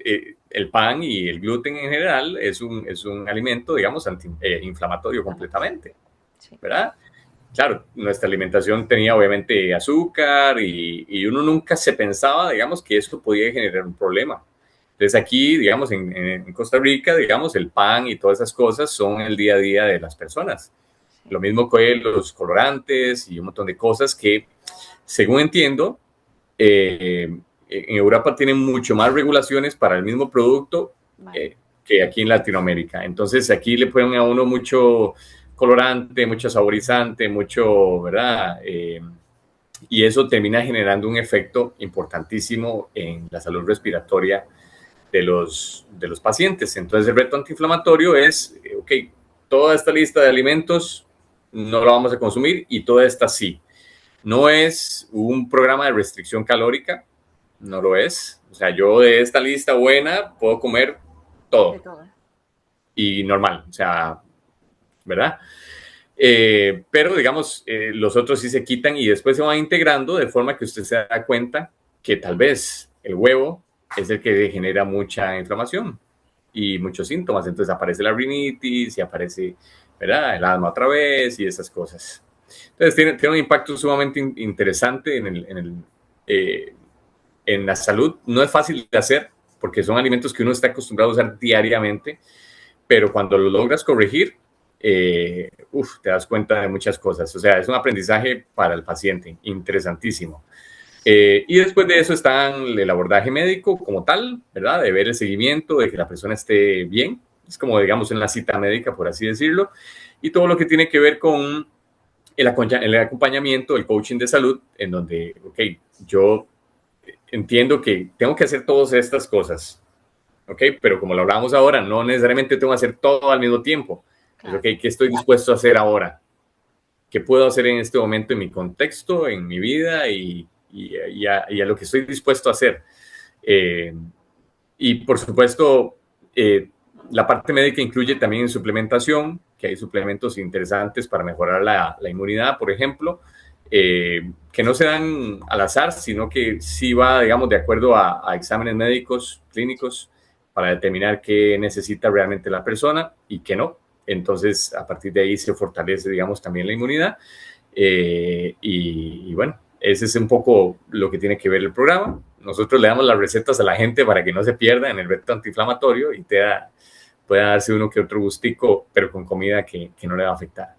el pan y el gluten en general es un alimento, digamos, antiinflamatorio Inflamatorio. completamente, Sí. ¿verdad? Claro, nuestra alimentación tenía obviamente azúcar y uno nunca se pensaba, digamos, que eso podía generar un problema. Entonces aquí, digamos, en Costa Rica, digamos, el pan y todas esas cosas son el día a día de las personas. Sí. Lo mismo que los colorantes y un montón de cosas que, según entiendo, en Europa tienen mucho más regulaciones para el mismo producto Vale. eh, que aquí en Latinoamérica. Entonces aquí le ponen a uno mucho colorante, mucho saborizante, mucho, ¿verdad? Y eso termina generando un efecto importantísimo en la salud respiratoria de los pacientes. Entonces el reto antiinflamatorio es, ok, toda esta lista de alimentos no la vamos a consumir y toda esta sí. No es un programa de restricción calórica, no lo es. O sea, yo de esta lista buena puedo comer De todo todo. y normal, o sea, ¿verdad? Pero digamos, los otros sí se quitan y después se van integrando de forma que usted se da cuenta que tal vez el huevo es el que genera mucha inflamación y muchos síntomas. Entonces aparece la rinitis y aparece, ¿verdad? El asma otra vez y esas cosas. Entonces tiene un impacto sumamente interesante eh, en la salud. No es fácil de hacer porque son alimentos que uno está acostumbrado a usar diariamente, pero cuando lo logras corregir, te das cuenta de muchas cosas. O sea, es un aprendizaje para el paciente, interesantísimo. Y después de eso está el abordaje médico como tal, ¿verdad? De ver el seguimiento, de que la persona esté bien. Es como, digamos, en la cita médica, por así decirlo. Y todo lo que tiene que ver con el acompañamiento, el coaching de salud, en donde, ok, yo entiendo que tengo que hacer todas estas cosas, ¿ok? Pero como lo hablamos ahora, no necesariamente tengo que hacer todo al mismo tiempo. Es, ok, Claro. ¿qué estoy dispuesto a hacer ahora? ¿Qué puedo hacer en este momento en mi contexto, en mi vida y a lo que estoy dispuesto a hacer? Eh, y por supuesto, eh, la parte médica incluye también suplementación, que hay suplementos interesantes para mejorar la inmunidad, por ejemplo, que no se dan al azar, sino que sí va, digamos, de acuerdo a exámenes médicos, clínicos, para determinar qué necesita realmente la persona y qué no. Entonces, a partir de ahí se fortalece, digamos, también la inmunidad. Y bueno, ese es un poco lo que tiene que ver el programa. Nosotros le damos las recetas a la gente para que no se pierda en el reto antiinflamatorio y pueda darse uno que otro gustico, pero con comida que no le va a afectar.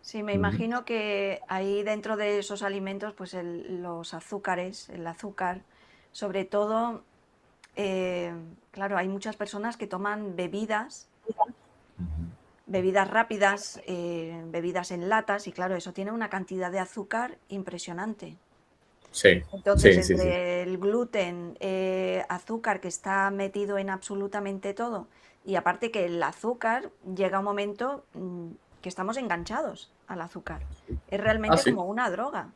Sí, me Uh -huh. imagino que ahí dentro de esos alimentos, pues los azúcares, el azúcar, sobre todo, claro, hay muchas personas que toman bebidas rápidas, bebidas en latas, y claro, eso tiene una cantidad de azúcar impresionante. Sí, Entonces, sí, sí, sí. entre el gluten, azúcar que está metido en absolutamente todo, y aparte que el azúcar llega un momento que estamos enganchados al azúcar. Es Ah, realmente sí, como una droga.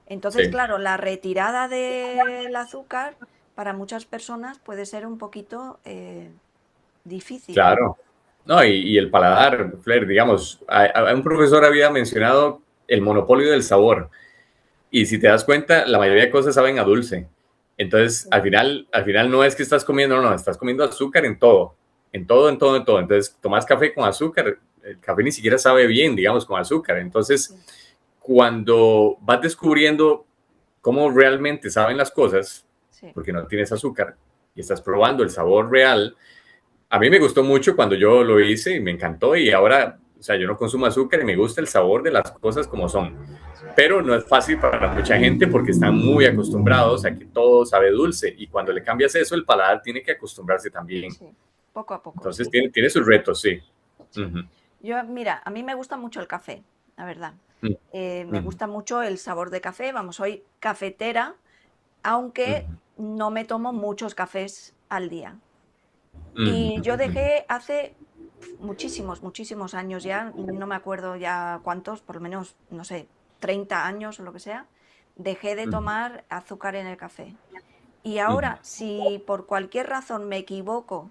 Entonces, sí, claro, la retirada del azúcar para muchas personas puede ser un poquito difícil. claro. No, y el paladar, Flair, digamos, un profesor había mencionado el monopolio del sabor. Y si te das cuenta, la mayoría de cosas saben a dulce. Entonces, Sí, al final no es que estás comiendo, no, estás comiendo azúcar en todo, en todo, en todo, en todo. Entonces, tomas café con azúcar, el café ni siquiera sabe bien, digamos, con azúcar. Entonces, sí, cuando vas descubriendo cómo realmente saben las cosas, sí. porque no tienes azúcar, y estás probando el sabor real, a mí me gustó mucho cuando yo lo hice y me encantó y ahora, o sea, yo no consumo azúcar y me gusta el sabor de las cosas como son. Sí, Pero no es fácil para mucha gente porque están muy acostumbrados a que todo sabe dulce y cuando le cambias eso, el paladar tiene que acostumbrarse también. sí. Poco a poco, Entonces sí. tiene sus retos, sí. Sí. Ujú, Yo, mira, a mí me gusta mucho el café, la verdad. ujú, Me ujú, gusta mucho el sabor de café, vamos, soy cafetera, aunque no me tomo muchos cafés al día. ujú, Y yo ujú, dejé hace muchísimos, muchísimos años ya, no me acuerdo ya cuántos, por lo menos, no sé, 30 años o lo que sea, dejé de ujú, tomar azúcar en el café. Y ujú, ahora, si por cualquier razón me equivoco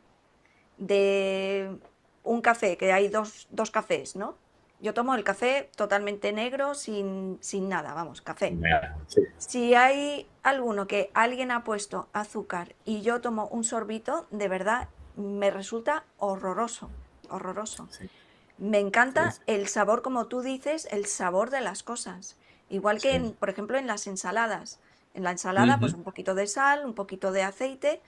de un café, que hay dos cafés, ¿no? Yo tomo el café totalmente negro, sin nada, vamos, café. ya, sí, Si hay alguno que alguien ha puesto azúcar y yo tomo un sorbito, de verdad me resulta horroroso, horroroso. sí, Me sí, encanta el sabor, como tú dices, el sabor de las cosas. Igual que, sí. por ejemplo, en las ensaladas. En la ensalada, pues Ujú. un poquito de sal, un poquito de aceite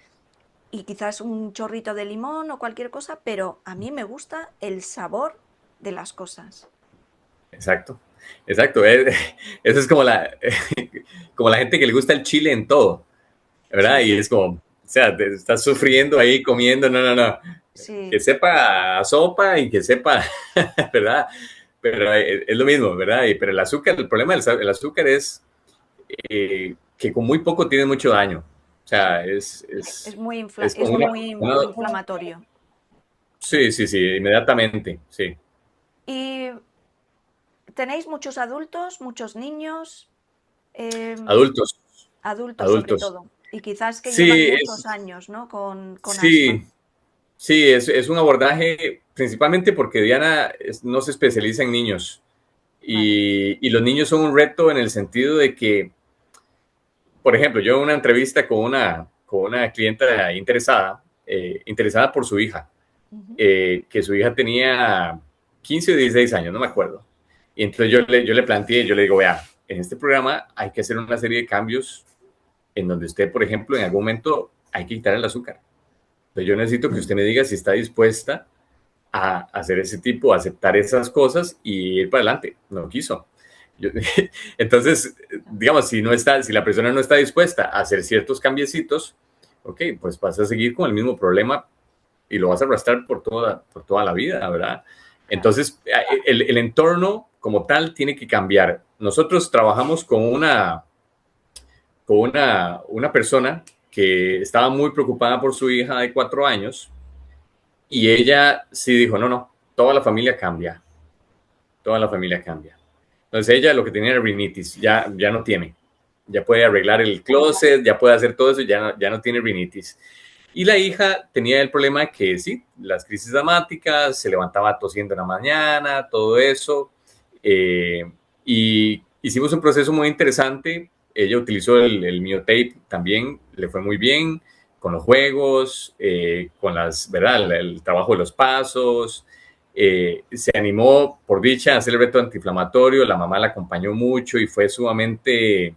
y quizás un chorrito de limón o cualquier cosa, pero a mí me gusta el sabor de las cosas. Exacto, exacto. Eso es como como la gente que le gusta el chile en todo, ¿verdad? Sí, Y es como, o sea, te estás sufriendo ahí comiendo, no, no, no. Que sí, sepa a sopa y que sepa, ¿verdad? Pero es lo mismo, ¿verdad? Pero el azúcar, el problema del azúcar es que con muy poco tiene mucho daño. O sea, sí. es Es como muy inflamatorio. sí, sí, sí, inmediatamente, sí. ¿Y tenéis muchos adultos, muchos niños? Em, Adultos, adultos sobre adultos. todo. Y quizás que llevan Sí, muchos años, ¿no? Con asma. sí, sí, es un abordaje principalmente porque Diana no se especializa en niños Vale. y los niños son un reto en el sentido de que, por ejemplo, yo en una entrevista con una clienta interesada, interesada por su hija, Ujú. que su hija tenía 15 o 16 años, no me acuerdo. Y entonces yo le planteé, yo le digo, vea, en este programa hay que hacer una serie de cambios en donde usted, por ejemplo, en algún momento hay que quitar el azúcar. Entonces yo necesito que usted me diga si está dispuesta a hacer ese tipo, a aceptar esas cosas y ir para adelante. No quiso. Yo, entonces, digamos, si la persona no está dispuesta a hacer ciertos cambiecitos, ok, pues vas a seguir con el mismo problema y lo vas a arrastrar por toda la vida, ¿verdad? Claro. Entonces, el entorno como tal tiene que cambiar. Nosotros trabajamos con una persona que estaba muy preocupada por su hija de 4 años y ella sí dijo, no, no, toda la familia cambia, toda la familia cambia. Entonces ella lo que tenía era rinitis, ya no tiene, ya puede arreglar el closet, ya puede hacer todo eso, ya no tiene rinitis. Y la hija tenía el problema de que sí, las crisis dramáticas, se levantaba tosiendo en la mañana, todo eso. Y hicimos un proceso muy interesante. Ella utilizó el Miotape también, le fue muy bien con los juegos, con ¿verdad? El trabajo de los pasos. Se animó, por dicha, a hacer el reto antiinflamatorio. La mamá la acompañó mucho y fue sumamente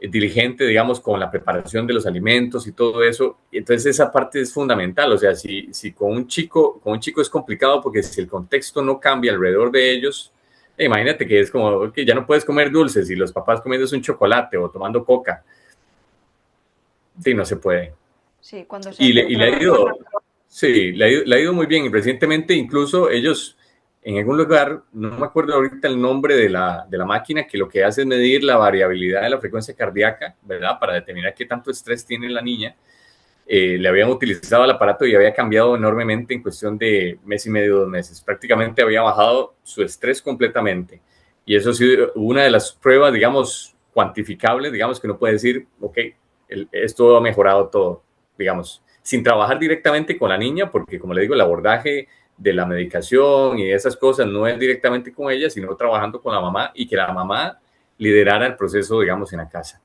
diligente, digamos, con la preparación de los alimentos y todo eso. Entonces esa parte es fundamental. O sea, si con un chico es complicado porque si el contexto no cambia alrededor de ellos, imagínate que es como que ya no puedes comer dulces y los papás comiendo un chocolate o tomando coca. Sí, no se puede. Sí, cuando se Y le ha acerca. ido, sí, le ha ido muy bien. Recientemente incluso ellos en algún lugar, no me acuerdo ahorita el nombre de la máquina, que lo que hace es medir la variabilidad de la frecuencia cardíaca, ¿verdad? Para determinar qué tanto estrés tiene la niña. Le habían utilizado el aparato y había cambiado enormemente en cuestión de mes y medio, 2 meses. Prácticamente había bajado su estrés completamente. Y eso ha sido una de las pruebas, digamos, cuantificables, digamos, que uno puede decir, ok, esto ha mejorado todo, digamos, sin trabajar directamente con la niña, porque como le digo, el abordaje de la medicación y esas cosas no es directamente con ella, sino trabajando con la mamá y que la mamá liderara el proceso, digamos, en la casa.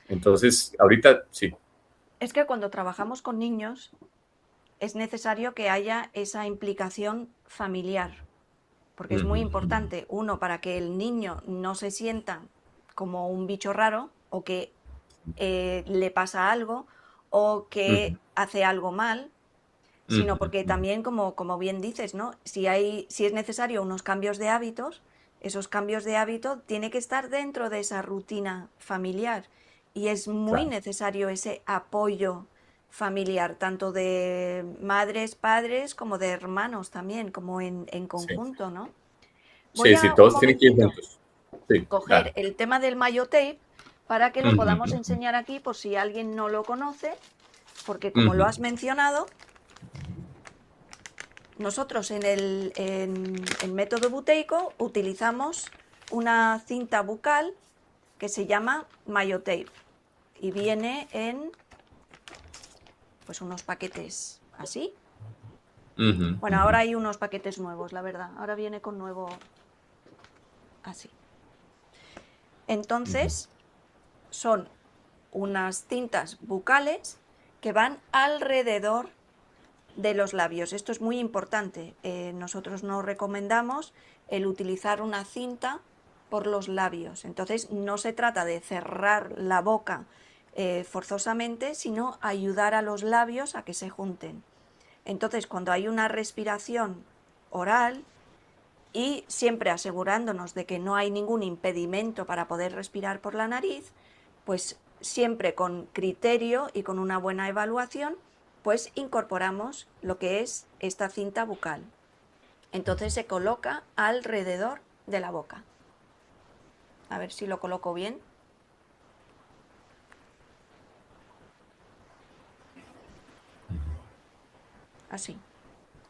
Entonces, ahorita sí. Es que cuando trabajamos con niños es necesario que haya esa implicación familiar, porque es muy importante, uno, para que el niño no se sienta como un bicho raro o que le pasa algo o que hace algo mal, sino porque también, como bien dices, ¿no? Si es necesario unos cambios de hábitos, esos cambios de hábito tiene que estar dentro de esa rutina familiar y es muy Claro. necesario ese apoyo familiar, tanto de madres, padres, como de hermanos también, como en Sí, conjunto, ¿no? Voy sí, sí, a un todos tienen que ir momentito juntos. Sí, coger claro. el tema del mayo tape para que lo podamos enseñar aquí por si alguien no lo conoce, porque como lo has mencionado, nosotros en método buteico utilizamos una cinta bucal que se llama Mayotape y viene en pues unos paquetes así. Bueno, ahora hay unos paquetes nuevos, la verdad. Ahora viene con nuevo así. Entonces, son unas cintas bucales que van alrededor de los labios. Esto es muy importante. Nosotros no recomendamos el utilizar una cinta por los labios. Entonces no se trata de cerrar la boca forzosamente, sino ayudar a los labios a que se junten. Entonces, cuando hay una respiración oral y siempre asegurándonos de que no hay ningún impedimento para poder respirar por la nariz, pues siempre con criterio y con una buena evaluación, pues incorporamos lo que es esta cinta bucal. Entonces se coloca alrededor de la boca. A ver si lo coloco bien. Así.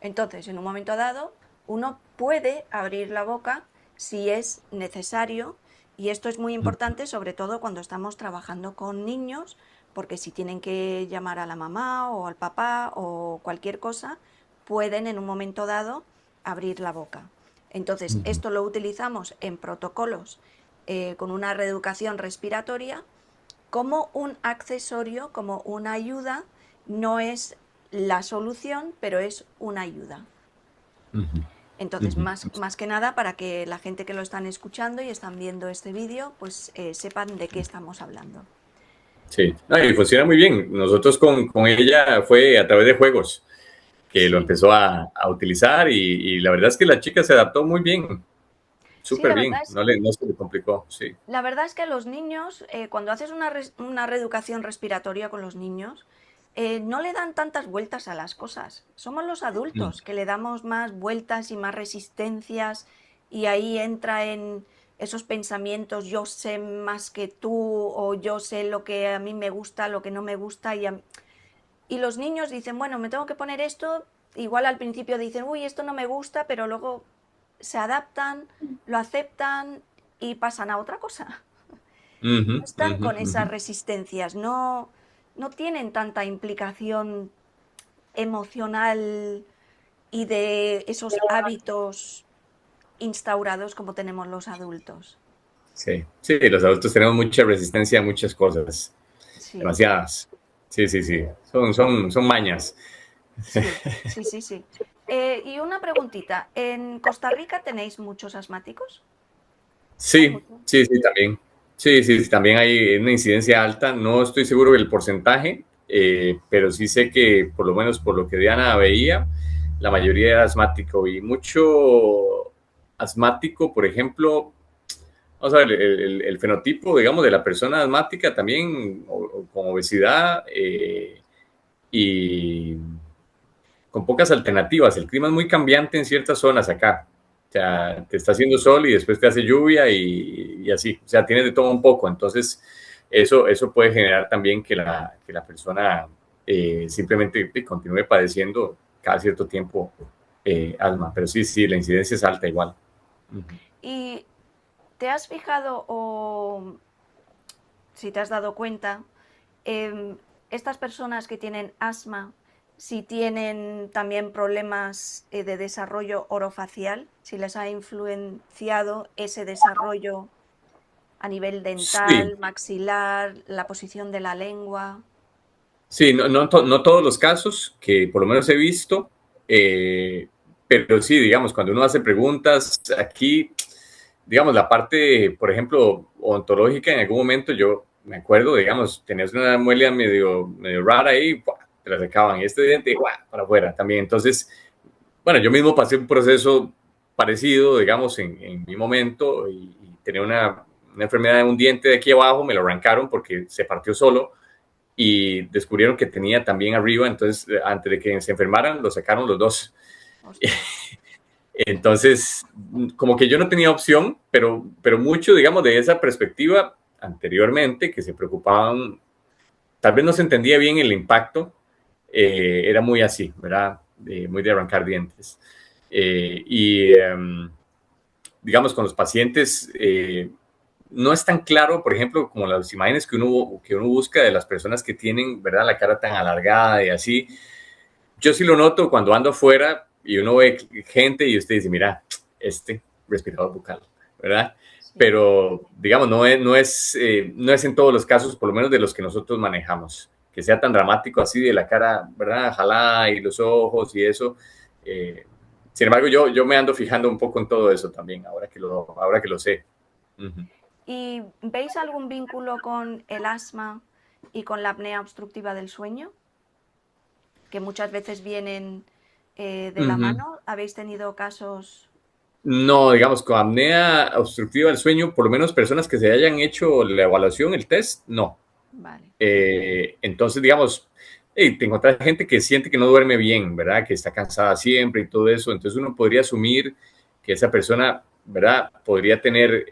Entonces, en un momento dado, uno puede abrir la boca si es necesario, y esto es muy importante, sobre todo cuando estamos trabajando con niños, porque si tienen que llamar a la mamá o al papá o cualquier cosa, pueden en un momento dado abrir la boca. Entonces, esto lo utilizamos en protocolos con una reeducación respiratoria como un accesorio, como una ayuda, no es la solución, pero es una ayuda. Entonces, más que nada, para que la gente que lo están escuchando y están viendo este vídeo, pues sepan de qué estamos hablando. Sí, no, y funciona muy bien. Nosotros con ella fue a través de juegos que lo Sí, empezó a utilizar y la verdad es que la chica se adaptó muy bien, sí, súper bien, no se le complicó, sí. la verdad es que a los niños, cuando haces una reeducación respiratoria con los niños, no le dan tantas vueltas a las cosas. Somos los Mm, adultos que le damos más vueltas y más resistencias y ahí entra en esos pensamientos, yo sé más que tú o yo sé lo que a mí me gusta, lo que no me gusta y los niños dicen, bueno, me tengo que poner esto, igual al principio dicen, uy, esto no me gusta, pero luego se adaptan, lo aceptan y pasan a otra cosa. No están con esas resistencias, no tienen tanta implicación emocional y de esos hábitos instaurados como tenemos los adultos. sí, sí, los adultos tenemos mucha resistencia a muchas cosas, Sí, demasiadas. Sí, sí, sí, son mañas. sí, sí, sí, sí. Y una preguntita, ¿en Costa Rica tenéis muchos asmáticos? ¿Hay Sí, muchos? sí, sí, también. Sí, sí, sí, también hay una incidencia alta. No estoy seguro del porcentaje, pero sí sé que, por lo menos por lo que Diana veía, la mayoría era asmático y mucho asmático, por ejemplo, vamos a ver, el fenotipo, digamos, de la persona asmática también, o con obesidad y con pocas alternativas. El clima es muy cambiante en ciertas zonas acá. O sea, te está haciendo sol y después te hace lluvia y así. O sea, tienes de todo un poco. Entonces, eso puede generar también que la persona simplemente continúe padeciendo cada cierto tiempo asma. Pero sí, sí, la incidencia es alta igual. Ujú. ¿Y te has fijado o si te has dado cuenta, estas personas que tienen asma, si tienen también problemas de desarrollo orofacial, si les ha influenciado ese desarrollo a nivel Sí, dental, maxilar, la posición de la lengua? sí, no todos los casos que por lo menos he visto, eh, pero sí, digamos, cuando uno hace preguntas aquí, digamos, la parte, por ejemplo, odontológica, en algún momento yo me acuerdo, digamos, tenías una muela medio rara ahí, ¡buah! Te la sacaban y este diente, ¡buah! Para afuera también. Entonces, bueno, yo mismo pasé un proceso parecido, digamos, en mi momento y tenía una enfermedad de un diente de aquí abajo, me lo arrancaron porque se partió solo y descubrieron que tenía también arriba, entonces antes de que se enfermaran, lo sacaron los dos. Ostras. Entonces, como que yo no tenía opción, pero mucho, digamos, de esa perspectiva anteriormente, que se preocupaban, tal vez no se entendía bien el impacto, era muy así, ¿verdad? Muy de arrancar dientes. Digamos, con los pacientes, no es tan claro, por ejemplo, como las imágenes que uno busca de las personas que tienen, ¿verdad? La cara tan alargada y así. Yo sí lo noto cuando ando afuera y uno ve gente y usted dice, mira, este respirador bucal, ¿verdad? Sí. Pero, digamos, no es en todos los casos, por lo menos de los que nosotros manejamos, que sea tan dramático así de la cara, ¿verdad? Jalada y los ojos y eso. Eh, Sin embargo, yo me ando fijando un poco en todo eso también, ahora que lo sé. Ujú. ¿Y veis algún vínculo con el asma y con la apnea obstructiva del sueño? Que muchas veces vienen de la Ujú. mano. ¿Habéis tenido casos? No, digamos, con apnea obstructiva del sueño, por lo menos personas que se hayan hecho la evaluación, el test, no. Vale. Entonces, digamos, te encuentras gente que siente que no duerme bien, ¿verdad? Que está cansada siempre y todo eso. Entonces uno podría asumir que esa persona, ¿verdad? Podría tener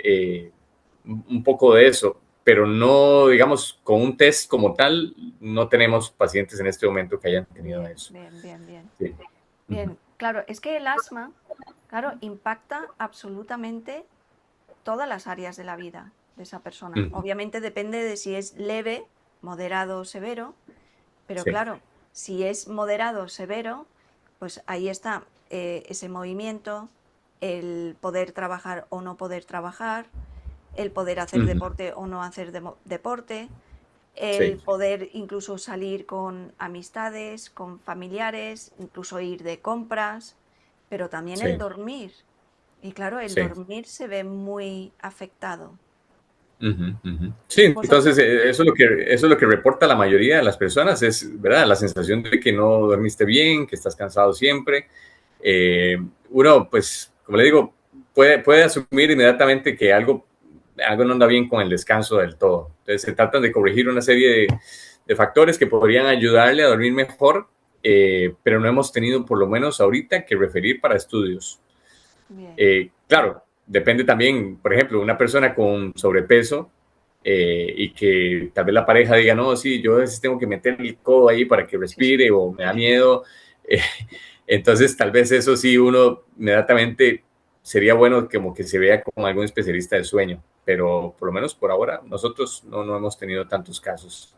un poco de eso, pero no, digamos, con un test como tal, no tenemos pacientes en este momento que hayan tenido Bien, eso. bien, bien, bien. Sí. Ujú. Bien, claro, es que el asma, claro, impacta absolutamente todas las áreas de la vida de esa persona. Ujú. Obviamente depende de si es leve, moderado o severo, pero Sí. claro, si es moderado o severo, pues ahí está ese movimiento, el poder trabajar o no poder trabajar, el poder hacer Ujú. deporte o no hacer deporte, el Sí. poder incluso salir con amistades, con familiares, incluso ir de compras, pero también el Sí. dormir. Y claro, el Sí. dormir se ve muy afectado. Ujú, ujú. Sí, entonces Vosotros, eso es lo que reporta la mayoría de las personas, es, ¿verdad? La sensación de que no dormiste bien, que estás cansado siempre. Uno, pues, como le digo, puede asumir inmediatamente que algo no anda bien con el descanso del todo. Entonces se tratan de corregir una serie de factores que podrían ayudarle a dormir mejor, pero no hemos tenido, por lo menos ahorita, que referir para estudios. bien, Claro, depende también, por ejemplo, una persona con sobrepeso y que tal vez la pareja diga, no, sí, yo a veces tengo que meter el codo ahí para que sí, sí, respire o me da miedo. eh, entonces, tal vez eso sí, uno inmediatamente sería bueno como que se vea con algún especialista del sueño, pero por lo menos por ahora nosotros no hemos tenido tantos casos.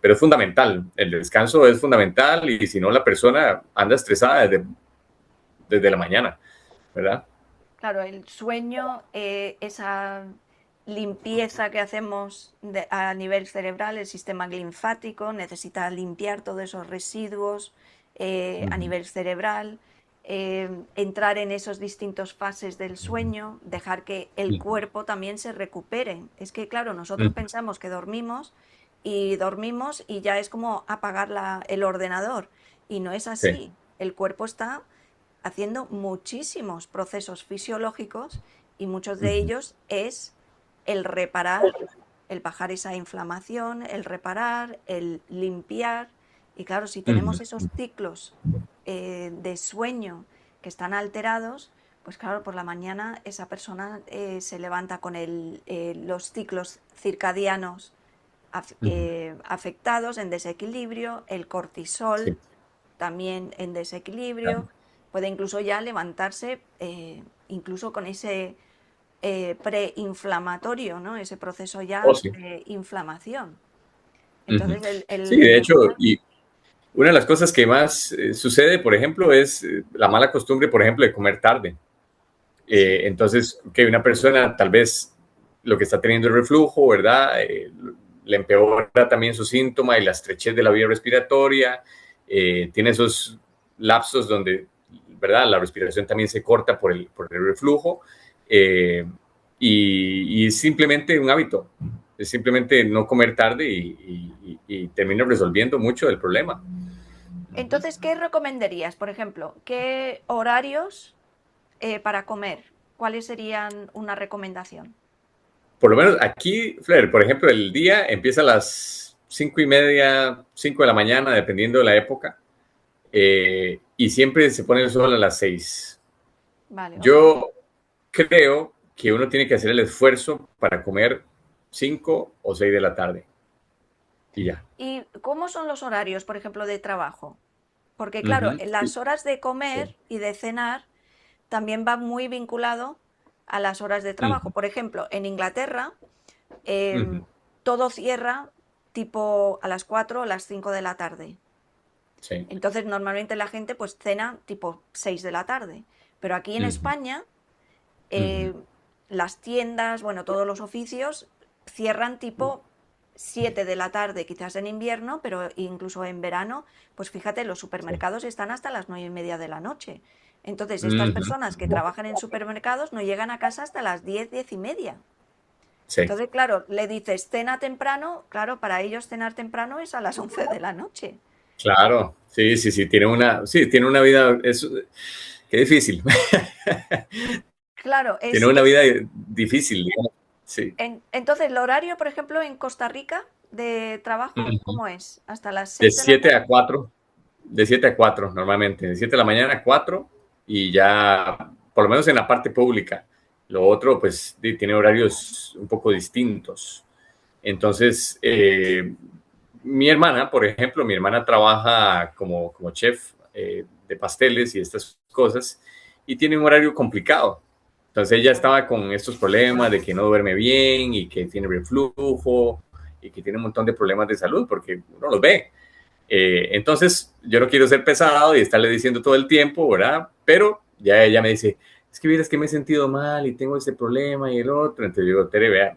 Pero es fundamental, el descanso es fundamental y si no la persona anda estresada desde la mañana, ¿verdad? claro, el sueño, esa limpieza que hacemos a nivel cerebral, el sistema linfático necesita limpiar todos esos residuos a Ujú. nivel cerebral, entrar en esos distintos fases del sueño, dejar que el Ujú. cuerpo también se recupere. Es que, claro, nosotros Ujú. pensamos que dormimos y ya es como apagar el ordenador. Y no es Sí. así. El cuerpo está haciendo muchísimos procesos fisiológicos y muchos de Ujú. ellos es el reparar, el bajar esa inflamación, el reparar, el limpiar. Y claro, si tenemos Ujú. esos ciclos de sueño que están alterados, pues claro, por la mañana esa persona se levanta con los ciclos circadianos Ujú. afectados, en desequilibrio, el cortisol Sí, también en desequilibrio, claro. puede incluso ya levantarse incluso con ese preinflamatorio, ¿no? Ese proceso Oh, ya sí. de inflamación. Ujú. Entonces, Sí, de hecho, y una de las cosas que más sucede, por ejemplo, es la mala costumbre, por ejemplo, de comer tarde. sí, Entonces, que una persona tal vez lo que está teniendo es reflujo, ¿verdad? Le empeora también su síntoma y la estrechez de la vía respiratoria. Tiene esos lapsos donde, ¿verdad? La respiración también se corta por el reflujo. eh, y es simplemente un hábito. Es simplemente no comer tarde y termina resolviendo mucho del problema. entonces, ¿qué recomendarías? Por ejemplo, ¿qué horarios para comer? ¿Cuáles serían una recomendación? Por lo menos aquí, Flair, por ejemplo, el día empieza a las 5:30, 5 de la mañana, dependiendo de la época, y siempre se pone el sol a las 6. Vale, ok. Yo creo que uno tiene que hacer el esfuerzo para comer 5 o 6 de la tarde y ya. ¿Y cómo son los horarios, por ejemplo, de trabajo? Porque claro, Ujú. en las horas de Sí. comer y de cenar también va muy vinculado a las horas de trabajo. Ujú. Por ejemplo, en Inglaterra em, Ujú. todo cierra tipo a las 4 o las 5 de la tarde. Sí. Entonces normalmente la gente pues cena tipo 6 de la tarde. Pero aquí en Ujú. España Ujú. eh, las tiendas, bueno, todos los oficios cierran tipo 7 de la tarde, quizás en invierno, pero incluso en verano, pues fíjate, los Sí. supermercados están hasta las 9:30 de la noche. Entonces, estas Ujú. personas que trabajan en supermercados no llegan a casa hasta las 10, 10:30. Sí. Entonces, claro, le dices cena temprano, claro, para ellos cenar temprano es a las 11 de la noche. Claro. Sí, sí, sí. Sí, tiene una vida. Qué difícil. Claro, Tiene una vida difícil, digamos. Sí. entonces el horario, por ejemplo, en Costa Rica de trabajo, Ujú. ¿cómo es? ¿Hasta las De 6 de la 7 tarde? a 4, de 7 a 4 normalmente, de 7 de la mañana a 4 y ya, por lo menos en la parte pública. Lo otro, pues, tiene horarios un poco distintos. Entonces, mi hermana, por ejemplo, mi hermana trabaja como chef de pasteles y estas cosas y tiene un horario complicado. Entonces ella Claro. estaba con estos problemas de que no duerme bien y que tiene reflujo y que tiene un montón de problemas de salud porque uno los ve. Entonces yo no quiero ser pesado y estarle diciendo todo el tiempo, ¿verdad? Pero ya ella me dice, es que mira, es que me he sentido mal y tengo este problema y el otro. Entonces yo digo, Tere, vea,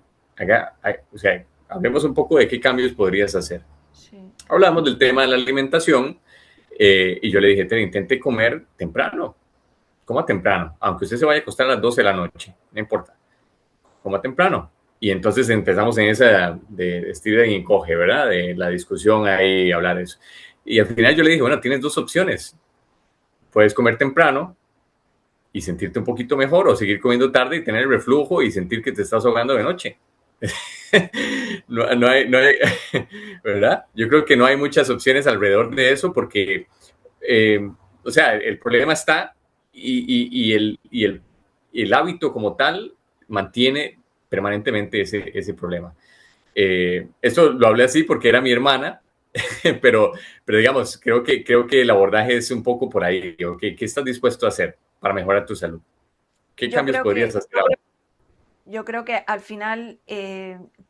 o sea, hablemos un poco de qué cambios podrías hacer. Sí. Hablamos del tema de la alimentación y yo le dije, Tere, intente comer temprano, coma temprano, aunque usted se vaya a acostar a las 12 de la noche, no importa, coma temprano. Y entonces empezamos en esa de estira y encoge, ¿verdad? De la discusión ahí, hablar de eso. Y al final yo le dije, bueno, tienes dos opciones. Puedes comer temprano y sentirte un poquito mejor o seguir comiendo tarde y tener el reflujo y sentir que te estás ahogando de noche. No hay, ¿verdad? Yo creo que no hay muchas opciones alrededor de eso porque, eh, o sea, el problema está y el hábito como tal mantiene permanentemente ese problema. Esto lo hablé así porque era mi hermana, pero, pero digamos, creo que el abordaje es un poco por ahí. ¿Qué estás dispuesto a hacer para mejorar tu salud? ¿Qué Yo cambios creo podrías que, hacer ahora? yo creo que al final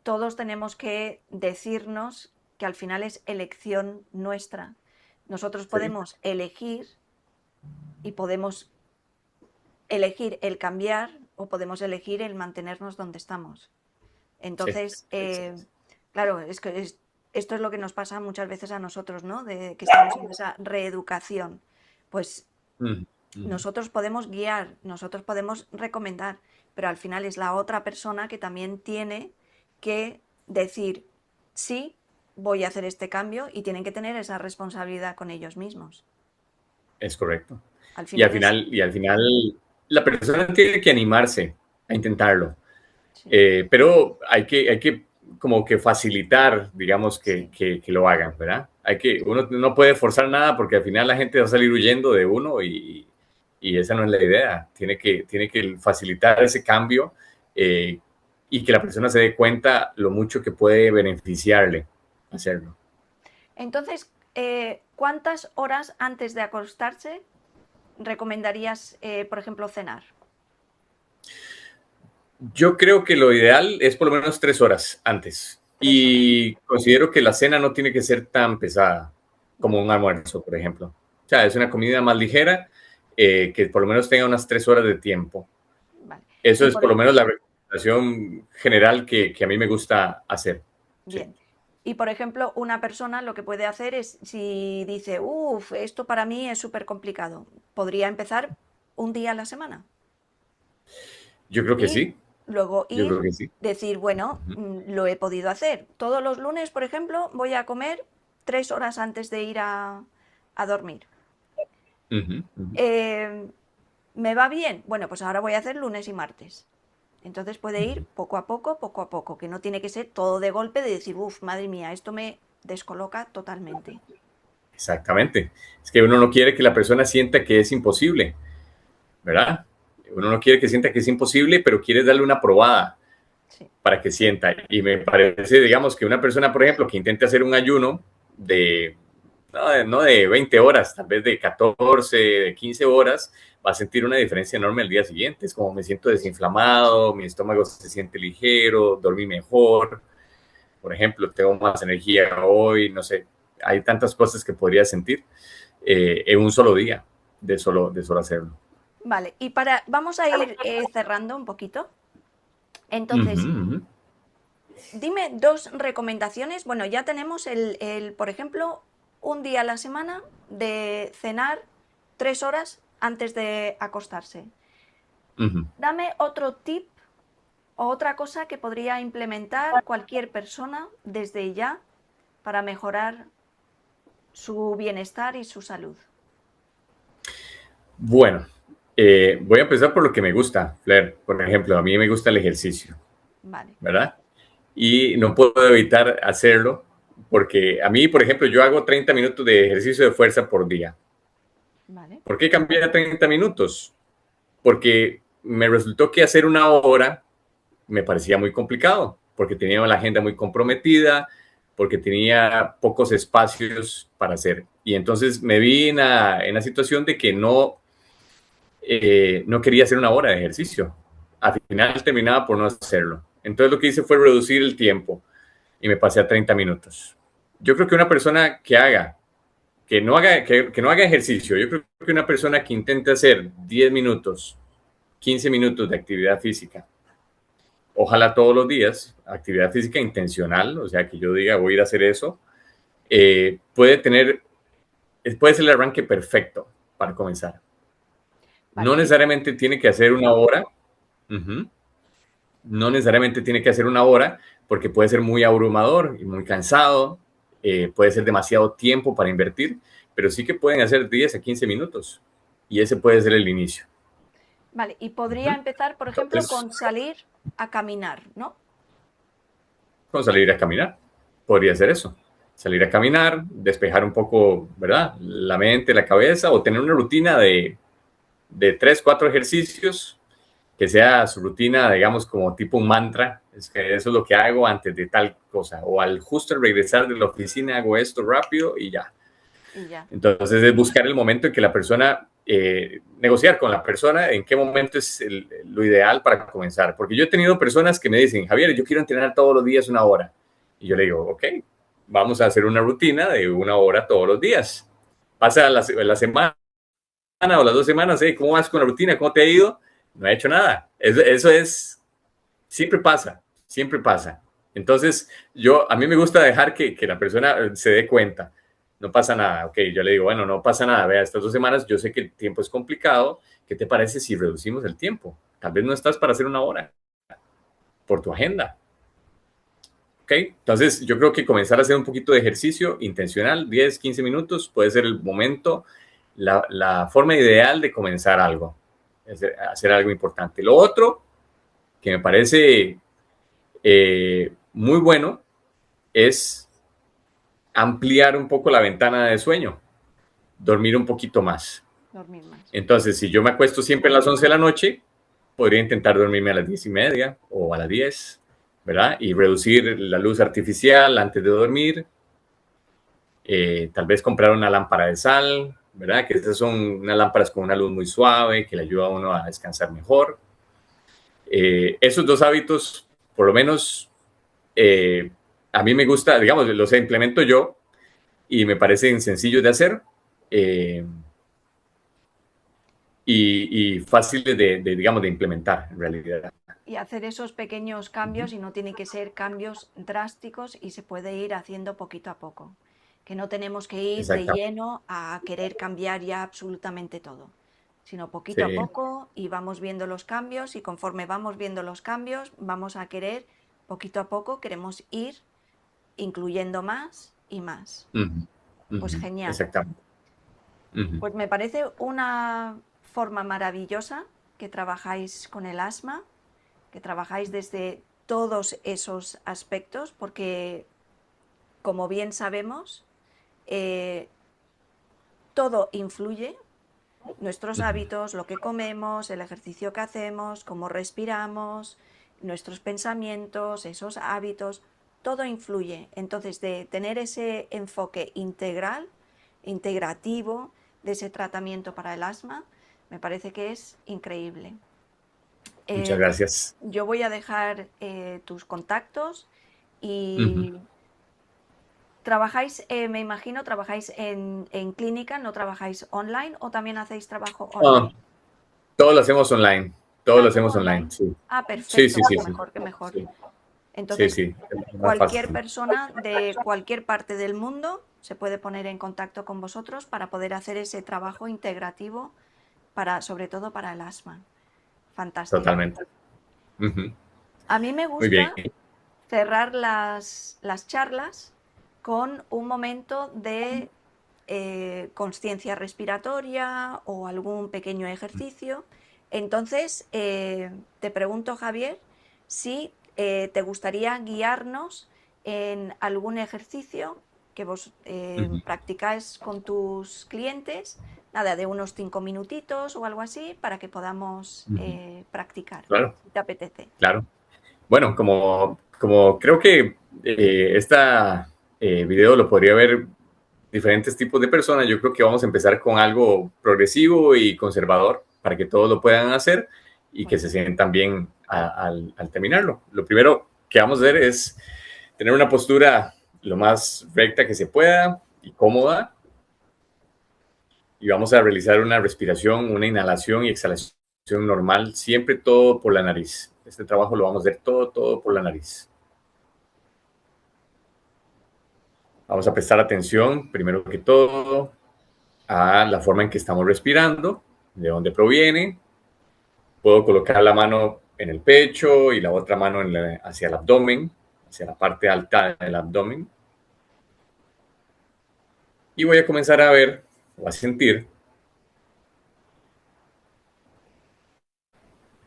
todos tenemos que decirnos que al final es elección nuestra. Nosotros Sí, podemos elegir y podemos elegir el cambiar o podemos elegir el mantenernos donde estamos. sí, Entonces, exacto. claro, es que esto es lo que nos pasa muchas veces a nosotros, ¿no? De que estamos en esa reeducación. Pues Mm, mm. nosotros podemos guiar, nosotros podemos recomendar, pero al final es la otra persona que también tiene que decir, sí, voy a hacer este cambio y tienen que tener esa responsabilidad con ellos mismos. Es correcto. Al Y al final es... final, y al final la persona tiene que animarse a intentarlo. Sí, Pero hay que como que facilitar, digamos, que, sí, que, que lo hagan, ¿verdad? Uno no puede forzar nada porque al final la gente va a salir huyendo de uno y esa no es la idea. Tiene que facilitar ese cambio y que la persona se dé cuenta lo mucho que puede beneficiarle hacerlo. Entonces, ¿cuántas horas antes de acostarse recomendarías, por ejemplo, cenar? Yo creo que lo ideal es por lo menos 3 horas antes. 3 horas. Y considero que la cena no tiene que ser tan pesada como Vale, un almuerzo, por ejemplo. O sea, es una comida más ligera que por lo menos tenga unas 3 horas de tiempo. vale. Eso Y es por, por lo menos la recomendación general que a mí me gusta hacer. Sí. bien. Y por ejemplo, una persona lo que puede hacer es, si dice, uff, esto para mí es súper complicado, podría empezar un día a la semana Yo creo que y sí. luego Yo creo ir, que sí. decir, bueno, Ujú, lo he podido hacer. Todos los lunes, por ejemplo, voy a comer 3 horas antes de ir a dormir. ujú, ujú. Eh, ¿Me va bien? Bueno, pues ahora voy a hacer lunes y martes. Entonces puede ir poco a poco, que no tiene que ser todo de golpe de decir, uff, madre mía, esto me descoloca totalmente. Exactamente. Es que uno no quiere que la persona sienta que es imposible, ¿verdad? Uno no quiere que sienta que es imposible, pero quiere darle una probada Sí, para que sienta. Y me parece, digamos, que una persona, por ejemplo, que intente hacer un ayuno de, no de 20 horas, tal vez de 14, de 15 horas, va a sentir una diferencia enorme al día siguiente. Es como me siento desinflamado, mi estómago se siente ligero, dormí mejor, por ejemplo, tengo más energía hoy, no sé, hay tantas cosas que podría sentir en un solo día de solo hacerlo. vale, y vamos a ir cerrando un poquito. Ujú, Entonces, ujú. dime dos recomendaciones. Bueno, ya tenemos por ejemplo, un día a la semana de cenar 3 horas antes de acostarse. Ujú. Dame otro tip o otra cosa que podría implementar cualquier persona desde ya para mejorar su bienestar y su salud. Bueno, voy a empezar por lo que me gusta, Flair. Por ejemplo, a mí me gusta el ejercicio, Vale, ¿verdad? Y no puedo evitar hacerlo porque a mí, por ejemplo, yo hago 30 minutos de ejercicio de fuerza por día. vale, ¿Por qué cambié a 30 minutos? Porque me resultó que hacer una hora me parecía muy complicado, porque tenía la agenda muy comprometida, porque tenía pocos espacios para hacer. Y entonces me vi en la situación de que no quería hacer una hora de ejercicio. Al final terminaba por no hacerlo. Entonces lo que hice fue reducir el tiempo y me pasé a 30 minutos. Yo creo que una persona que no haga ejercicio, yo creo que una persona que intente hacer 10 minutos, 15 minutos de actividad física, ojalá todos los días, actividad física intencional, o sea, que yo diga voy a ir a hacer eso, puede ser el arranque perfecto para comenzar. No vale. necesariamente tiene que hacer una hora, uh-huh. No necesariamente tiene que hacer una hora porque puede ser muy abrumador y muy cansado, puede ser demasiado tiempo para invertir, pero sí que pueden hacer 10 a 15 minutos y ese puede ser el inicio. Vale, y podría Uh-huh. empezar, por ejemplo, Entonces, con salir a caminar, ¿no? con salir a caminar, podría ser eso. Salir a caminar, despejar un poco, ¿verdad? La mente, la cabeza, o tener una rutina de 3, 4 ejercicios que sea su rutina, digamos, como tipo un mantra. Es que eso es lo que hago antes de tal cosa. O al justo al regresar de la oficina hago esto rápido y ya. Y ya. Entonces es buscar el momento en que la persona, negociar con la persona en qué momento es lo ideal para comenzar. Porque yo he tenido personas que me dicen, Javier, yo quiero entrenar todos los días una hora. Y yo le digo, ok, vamos a hacer una rutina de una hora todos los días. Pasa la semana o las 2 semanas, ¿cómo vas con la rutina? ¿Cómo te ha ido? No he hecho nada. Eso es, siempre pasa, siempre pasa. Entonces, a mí me gusta dejar que la persona se dé cuenta. No pasa nada, ok, yo le digo, bueno, no pasa nada, vea, estas 2 semanas yo sé que el tiempo es complicado, ¿qué te parece si reducimos el tiempo? Tal vez no estás para hacer una hora por tu agenda, ok. Entonces, yo creo que comenzar a hacer un poquito de ejercicio intencional, 10, 15 minutos, puede ser el momento, la forma ideal de comenzar algo, hacer algo importante. Lo otro que me parece muy bueno es ampliar un poco la ventana de sueño, dormir un poquito más. Dormir más. Entonces, si yo me acuesto siempre a las 11 de la noche, podría intentar dormirme a las 10:30 o a las 10, ¿verdad? Y reducir la luz artificial antes de dormir. Tal vez comprar una lámpara de sal, ¿verdad? Que esas son unas lámparas con una luz muy suave que le ayuda a uno a descansar mejor. Esos dos hábitos, por lo menos, a mí me gusta, digamos, los implemento yo y me parecen sencillos de hacer. Eh, y fáciles digamos, de implementar en realidad. Y hacer esos pequeños cambios, y no tienen que ser cambios drásticos, y se puede ir haciendo poquito a poco. Que no tenemos que ir de Exacto. lleno a querer cambiar ya absolutamente todo, sino poquito a Sí, poco, y vamos viendo los cambios, y conforme vamos viendo los cambios vamos a querer, poquito a poco, queremos ir incluyendo más y más. ujú, Pues ujú, genial. exactamente. Ujú, Pues me parece una forma maravillosa que trabajáis con el asma, que trabajáis desde todos esos aspectos, porque, como bien sabemos, eh, todo influye, nuestros ujú, hábitos, lo que comemos, el ejercicio que hacemos, cómo respiramos, nuestros pensamientos, esos hábitos, todo influye. Entonces, de tener ese enfoque integral, integrativo, de ese tratamiento para el asma, me parece que es increíble. muchas Eh, gracias. yo voy a dejar tus contactos. Ujú. Y trabajáis, me imagino, trabajáis en clínica, no trabajáis online, o también hacéis trabajo Ah, online. todo lo hacemos online. Todo lo Ah, todo hacemos online, online. sí. Ah, Sí, perfecto, sí, sí, pues sí. mejor que mejor. Sí, sí, Entonces, sí. Es más cualquier fácil. persona de cualquier parte del mundo se puede poner en contacto con vosotros para poder hacer ese trabajo integrativo para, sobre todo para el asma. Fantástico. Totalmente. Ujú. A mí me Muy bien. gusta cerrar las charlas con un momento de consciencia respiratoria o algún pequeño ejercicio. Entonces, te pregunto, Javier, si te gustaría guiarnos en algún ejercicio que vos Ujú, practicáis con tus clientes, nada, de unos 5 minutitos o algo así, para que podamos ujú. practicar, Claro, si te apetece. claro. Bueno, como creo que esta video lo podría ver diferentes tipos de personas, yo creo que vamos a empezar con algo progresivo y conservador para que todos lo puedan hacer y Muy que se bien. sientan bien al terminarlo. Lo primero que vamos a hacer es tener una postura lo más recta que se pueda y cómoda, y vamos a realizar una respiración, una inhalación y exhalación normal, siempre todo por la nariz. Este trabajo lo vamos a hacer todo por la nariz. Vamos a prestar atención, primero que todo, a la forma en que estamos respirando, de dónde proviene. Puedo colocar la mano en el pecho y la otra mano hacia el abdomen, hacia la parte alta del abdomen. Y voy a comenzar a ver o a sentir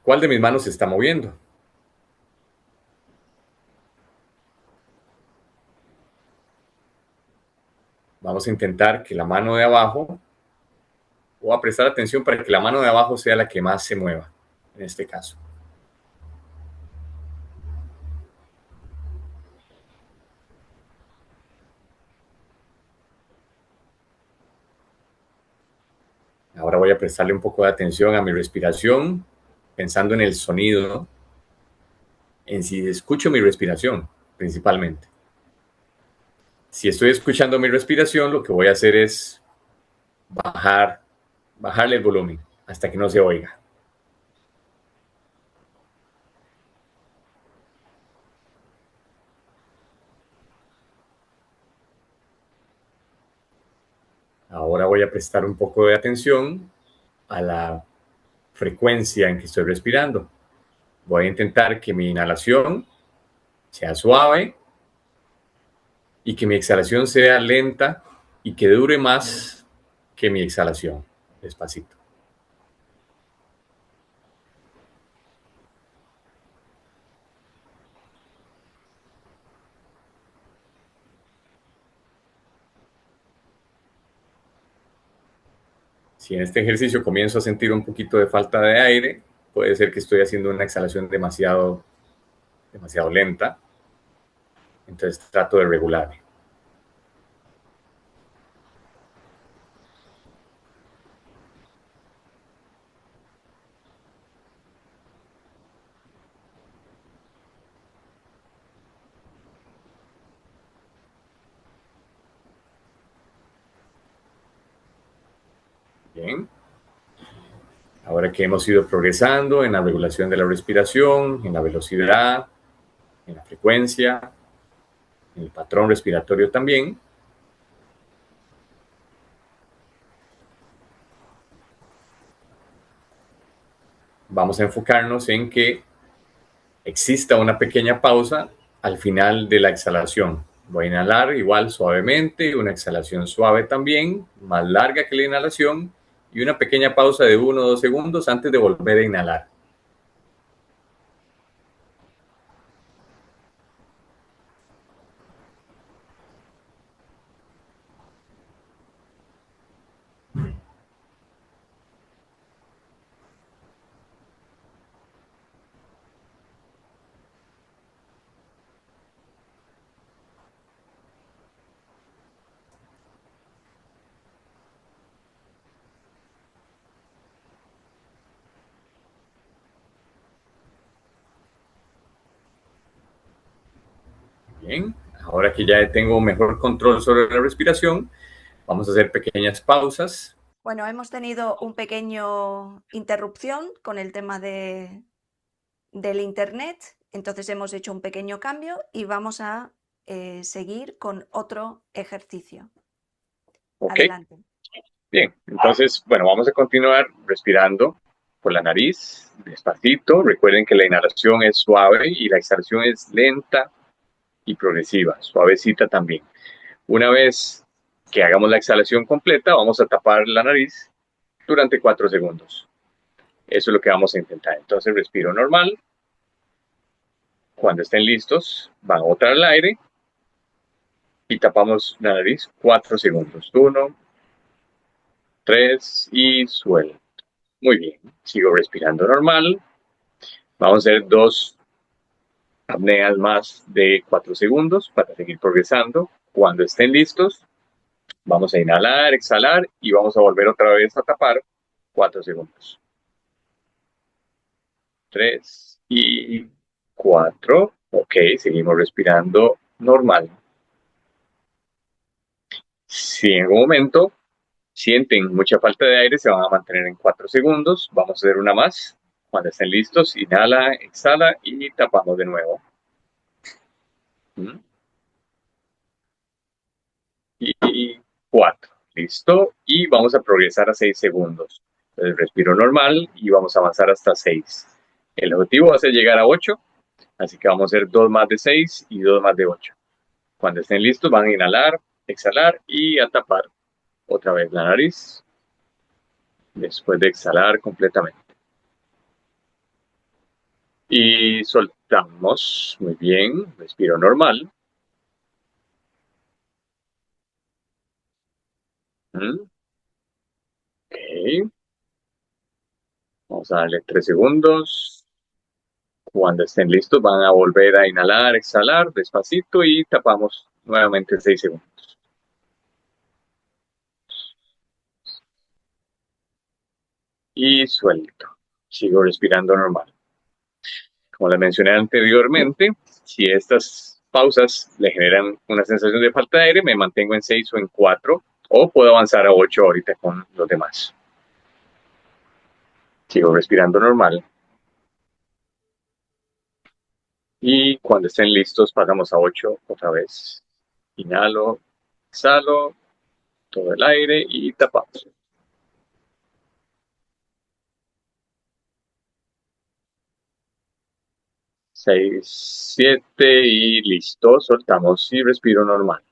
cuál de mis manos se está moviendo. Vamos a intentar que la mano de abajo, o a prestar atención para que la mano de abajo sea la que más se mueva, en este caso. Ahora voy a prestarle un poco de atención a mi respiración, pensando en el sonido, en si escucho mi respiración, principalmente. Si estoy escuchando mi respiración, lo que voy a hacer es bajarle el volumen hasta que no se oiga. Ahora voy a prestar un poco de atención a la frecuencia en que estoy respirando. Voy a intentar que mi inhalación sea suave y que mi exhalación sea lenta y que dure más que mi exhalación, despacito. Si en este ejercicio comienzo a sentir un poquito de falta de aire, puede ser que estoy haciendo una exhalación demasiado lenta. Entonces trato de regular. Bien. Ahora que hemos ido progresando en la regulación de la respiración, en la velocidad, en la frecuencia, en el patrón respiratorio también, vamos a enfocarnos en que exista una pequeña pausa al final de la exhalación. Voy a inhalar igual suavemente, una exhalación suave también, más larga que la inhalación, y una pequeña pausa de 1 o 2 segundos antes de volver a inhalar. Bien, ahora que ya tengo mejor control sobre la respiración, vamos a hacer pequeñas pausas. Bueno, hemos tenido un pequeño interrupción con el tema del internet, entonces hemos hecho un pequeño cambio y vamos a seguir con otro ejercicio. Ok, Adelante. bien, entonces, bueno, vamos a continuar respirando por la nariz, despacito. Recuerden que la inhalación es suave y la exhalación es lenta y progresiva, suavecita también. Una vez que hagamos la exhalación completa, vamos a tapar la nariz durante 4 segundos. Eso es lo que vamos a intentar. Entonces, respiro normal. Cuando estén listos, van a botar el aire y tapamos la nariz 4 segundos. 1, 3 y suelto. Muy bien, sigo respirando normal. Vamos a hacer 2 apneas más de 4 segundos para seguir progresando. Cuando estén listos, vamos a inhalar, exhalar y vamos a volver otra vez a tapar 4 segundos. 3 y 4. Ok, seguimos respirando normal. Si en algún momento sienten mucha falta de aire, se van a mantener en 4 segundos. Vamos a hacer una más. Cuando estén listos, inhala, exhala y tapamos de nuevo. Y 4. Listo. Y vamos a progresar a 6 segundos. Entonces respiro normal y vamos a avanzar hasta 6. El objetivo va a ser llegar a 8. Así que vamos a hacer 2 más de 6 y 2 más de 8. Cuando estén listos, van a inhalar, exhalar y a tapar otra vez la nariz. Después de exhalar completamente. Y soltamos. Muy bien. Respiro normal. Ok. Vamos a darle 3 segundos. Cuando estén listos, van a volver a inhalar, exhalar despacito y tapamos nuevamente 6 segundos. Y suelto. Sigo respirando normal. Como les mencioné anteriormente, si estas pausas le generan una sensación de falta de aire, me mantengo en 6 o en 4 o puedo avanzar a 8 ahorita con los demás. Sigo respirando normal. Y cuando estén listos, pasamos a 8 otra vez. Inhalo, exhalo, todo el aire y tapamos. 6, 7 y listo. Soltamos y respiro normal.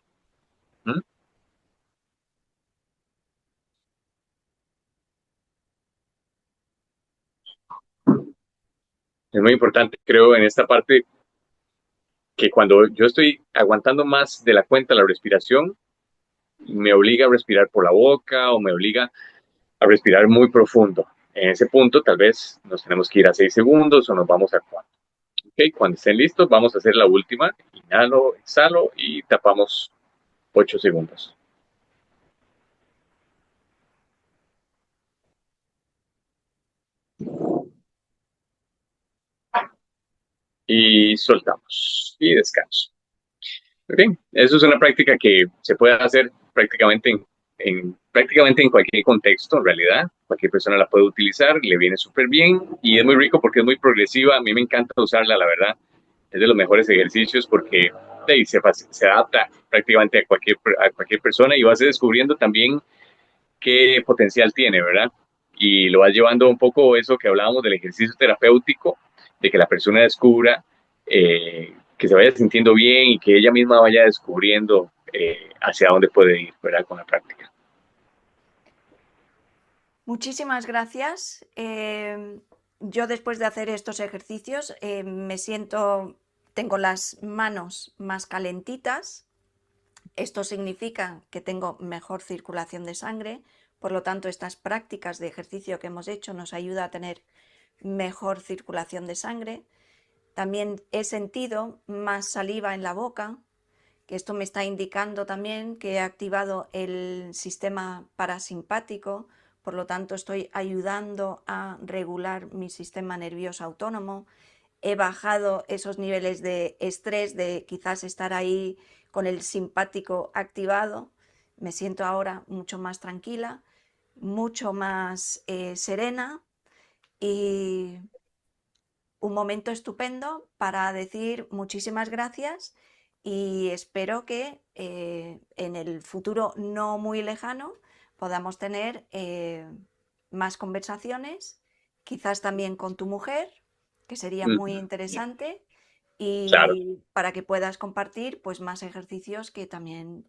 ¿Mm? Es muy importante, creo, en esta parte que cuando yo estoy aguantando más de la cuenta la respiración, me obliga a respirar por la boca o me obliga a respirar muy profundo. En ese punto tal vez nos tenemos que ir a 6 segundos o nos vamos a 4. Okay, cuando estén listos vamos a hacer la última. Inhalo, exhalo y tapamos 8 segundos. Y soltamos y descanso. Okay. Eso es una práctica que se puede hacer prácticamente en cualquier contexto, en realidad. Cualquier persona la puede utilizar, le viene súper bien y es muy rico porque es muy progresiva. A mí me encanta usarla, la verdad. Es de los mejores ejercicios porque se adapta prácticamente a cualquier persona y vas descubriendo también qué potencial tiene, ¿verdad? Y lo vas llevando un poco eso que hablábamos del ejercicio terapéutico, de que la persona descubra, que se vaya sintiendo bien y que ella misma vaya descubriendo hacia dónde puede ir, ¿verdad? Con la práctica. Muchísimas gracias. Yo después de hacer estos ejercicios tengo las manos más calentitas. Esto significa que tengo mejor circulación de sangre, por lo tanto estas prácticas de ejercicio que hemos hecho nos ayudan a tener mejor circulación de sangre. También he sentido más saliva en la boca, que esto me está indicando también que he activado el sistema parasimpático, por lo tanto estoy ayudando a regular mi sistema nervioso autónomo. He bajado esos niveles de estrés, de quizás estar ahí con el simpático activado. Me siento ahora mucho más tranquila, mucho más serena y un momento estupendo para decir muchísimas gracias y espero que en el futuro no muy lejano podamos tener más conversaciones, quizás también con tu mujer, que sería muy interesante, Claro. y para que puedas compartir pues más ejercicios que también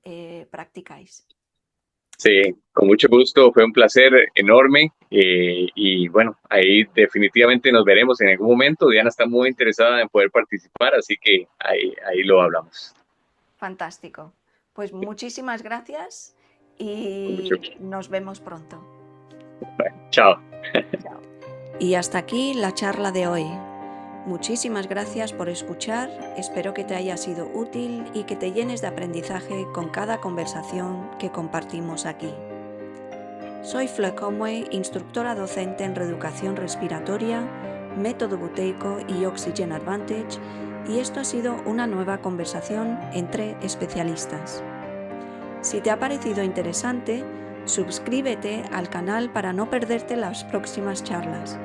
practicáis. Sí, con mucho gusto, fue un placer enorme y bueno, ahí definitivamente nos veremos en algún momento. Diana está muy interesada en poder participar, así que ahí lo hablamos. Fantástico. Pues muchísimas gracias Con mucho y gusto. nos vemos pronto. Chao. Chao. Y hasta aquí la charla de hoy. Muchísimas gracias por escuchar, espero que te haya sido útil y que te llenes de aprendizaje con cada conversación que compartimos aquí. Soy Fleur Conway, instructora docente en reeducación respiratoria, método buteyko y Oxygen Advantage, y esto ha sido una nueva conversación entre especialistas. Si te ha parecido interesante, suscríbete al canal para no perderte las próximas charlas.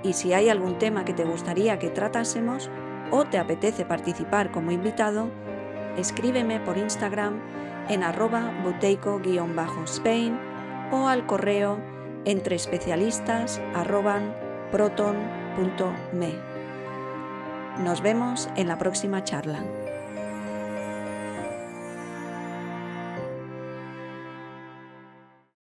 Y si hay algún tema que te gustaría que tratásemos o te apetece participar como invitado, escríbeme por Instagram en @buteyko_spain o al correo entreespecialistas@proton.me. Nos vemos en la próxima charla.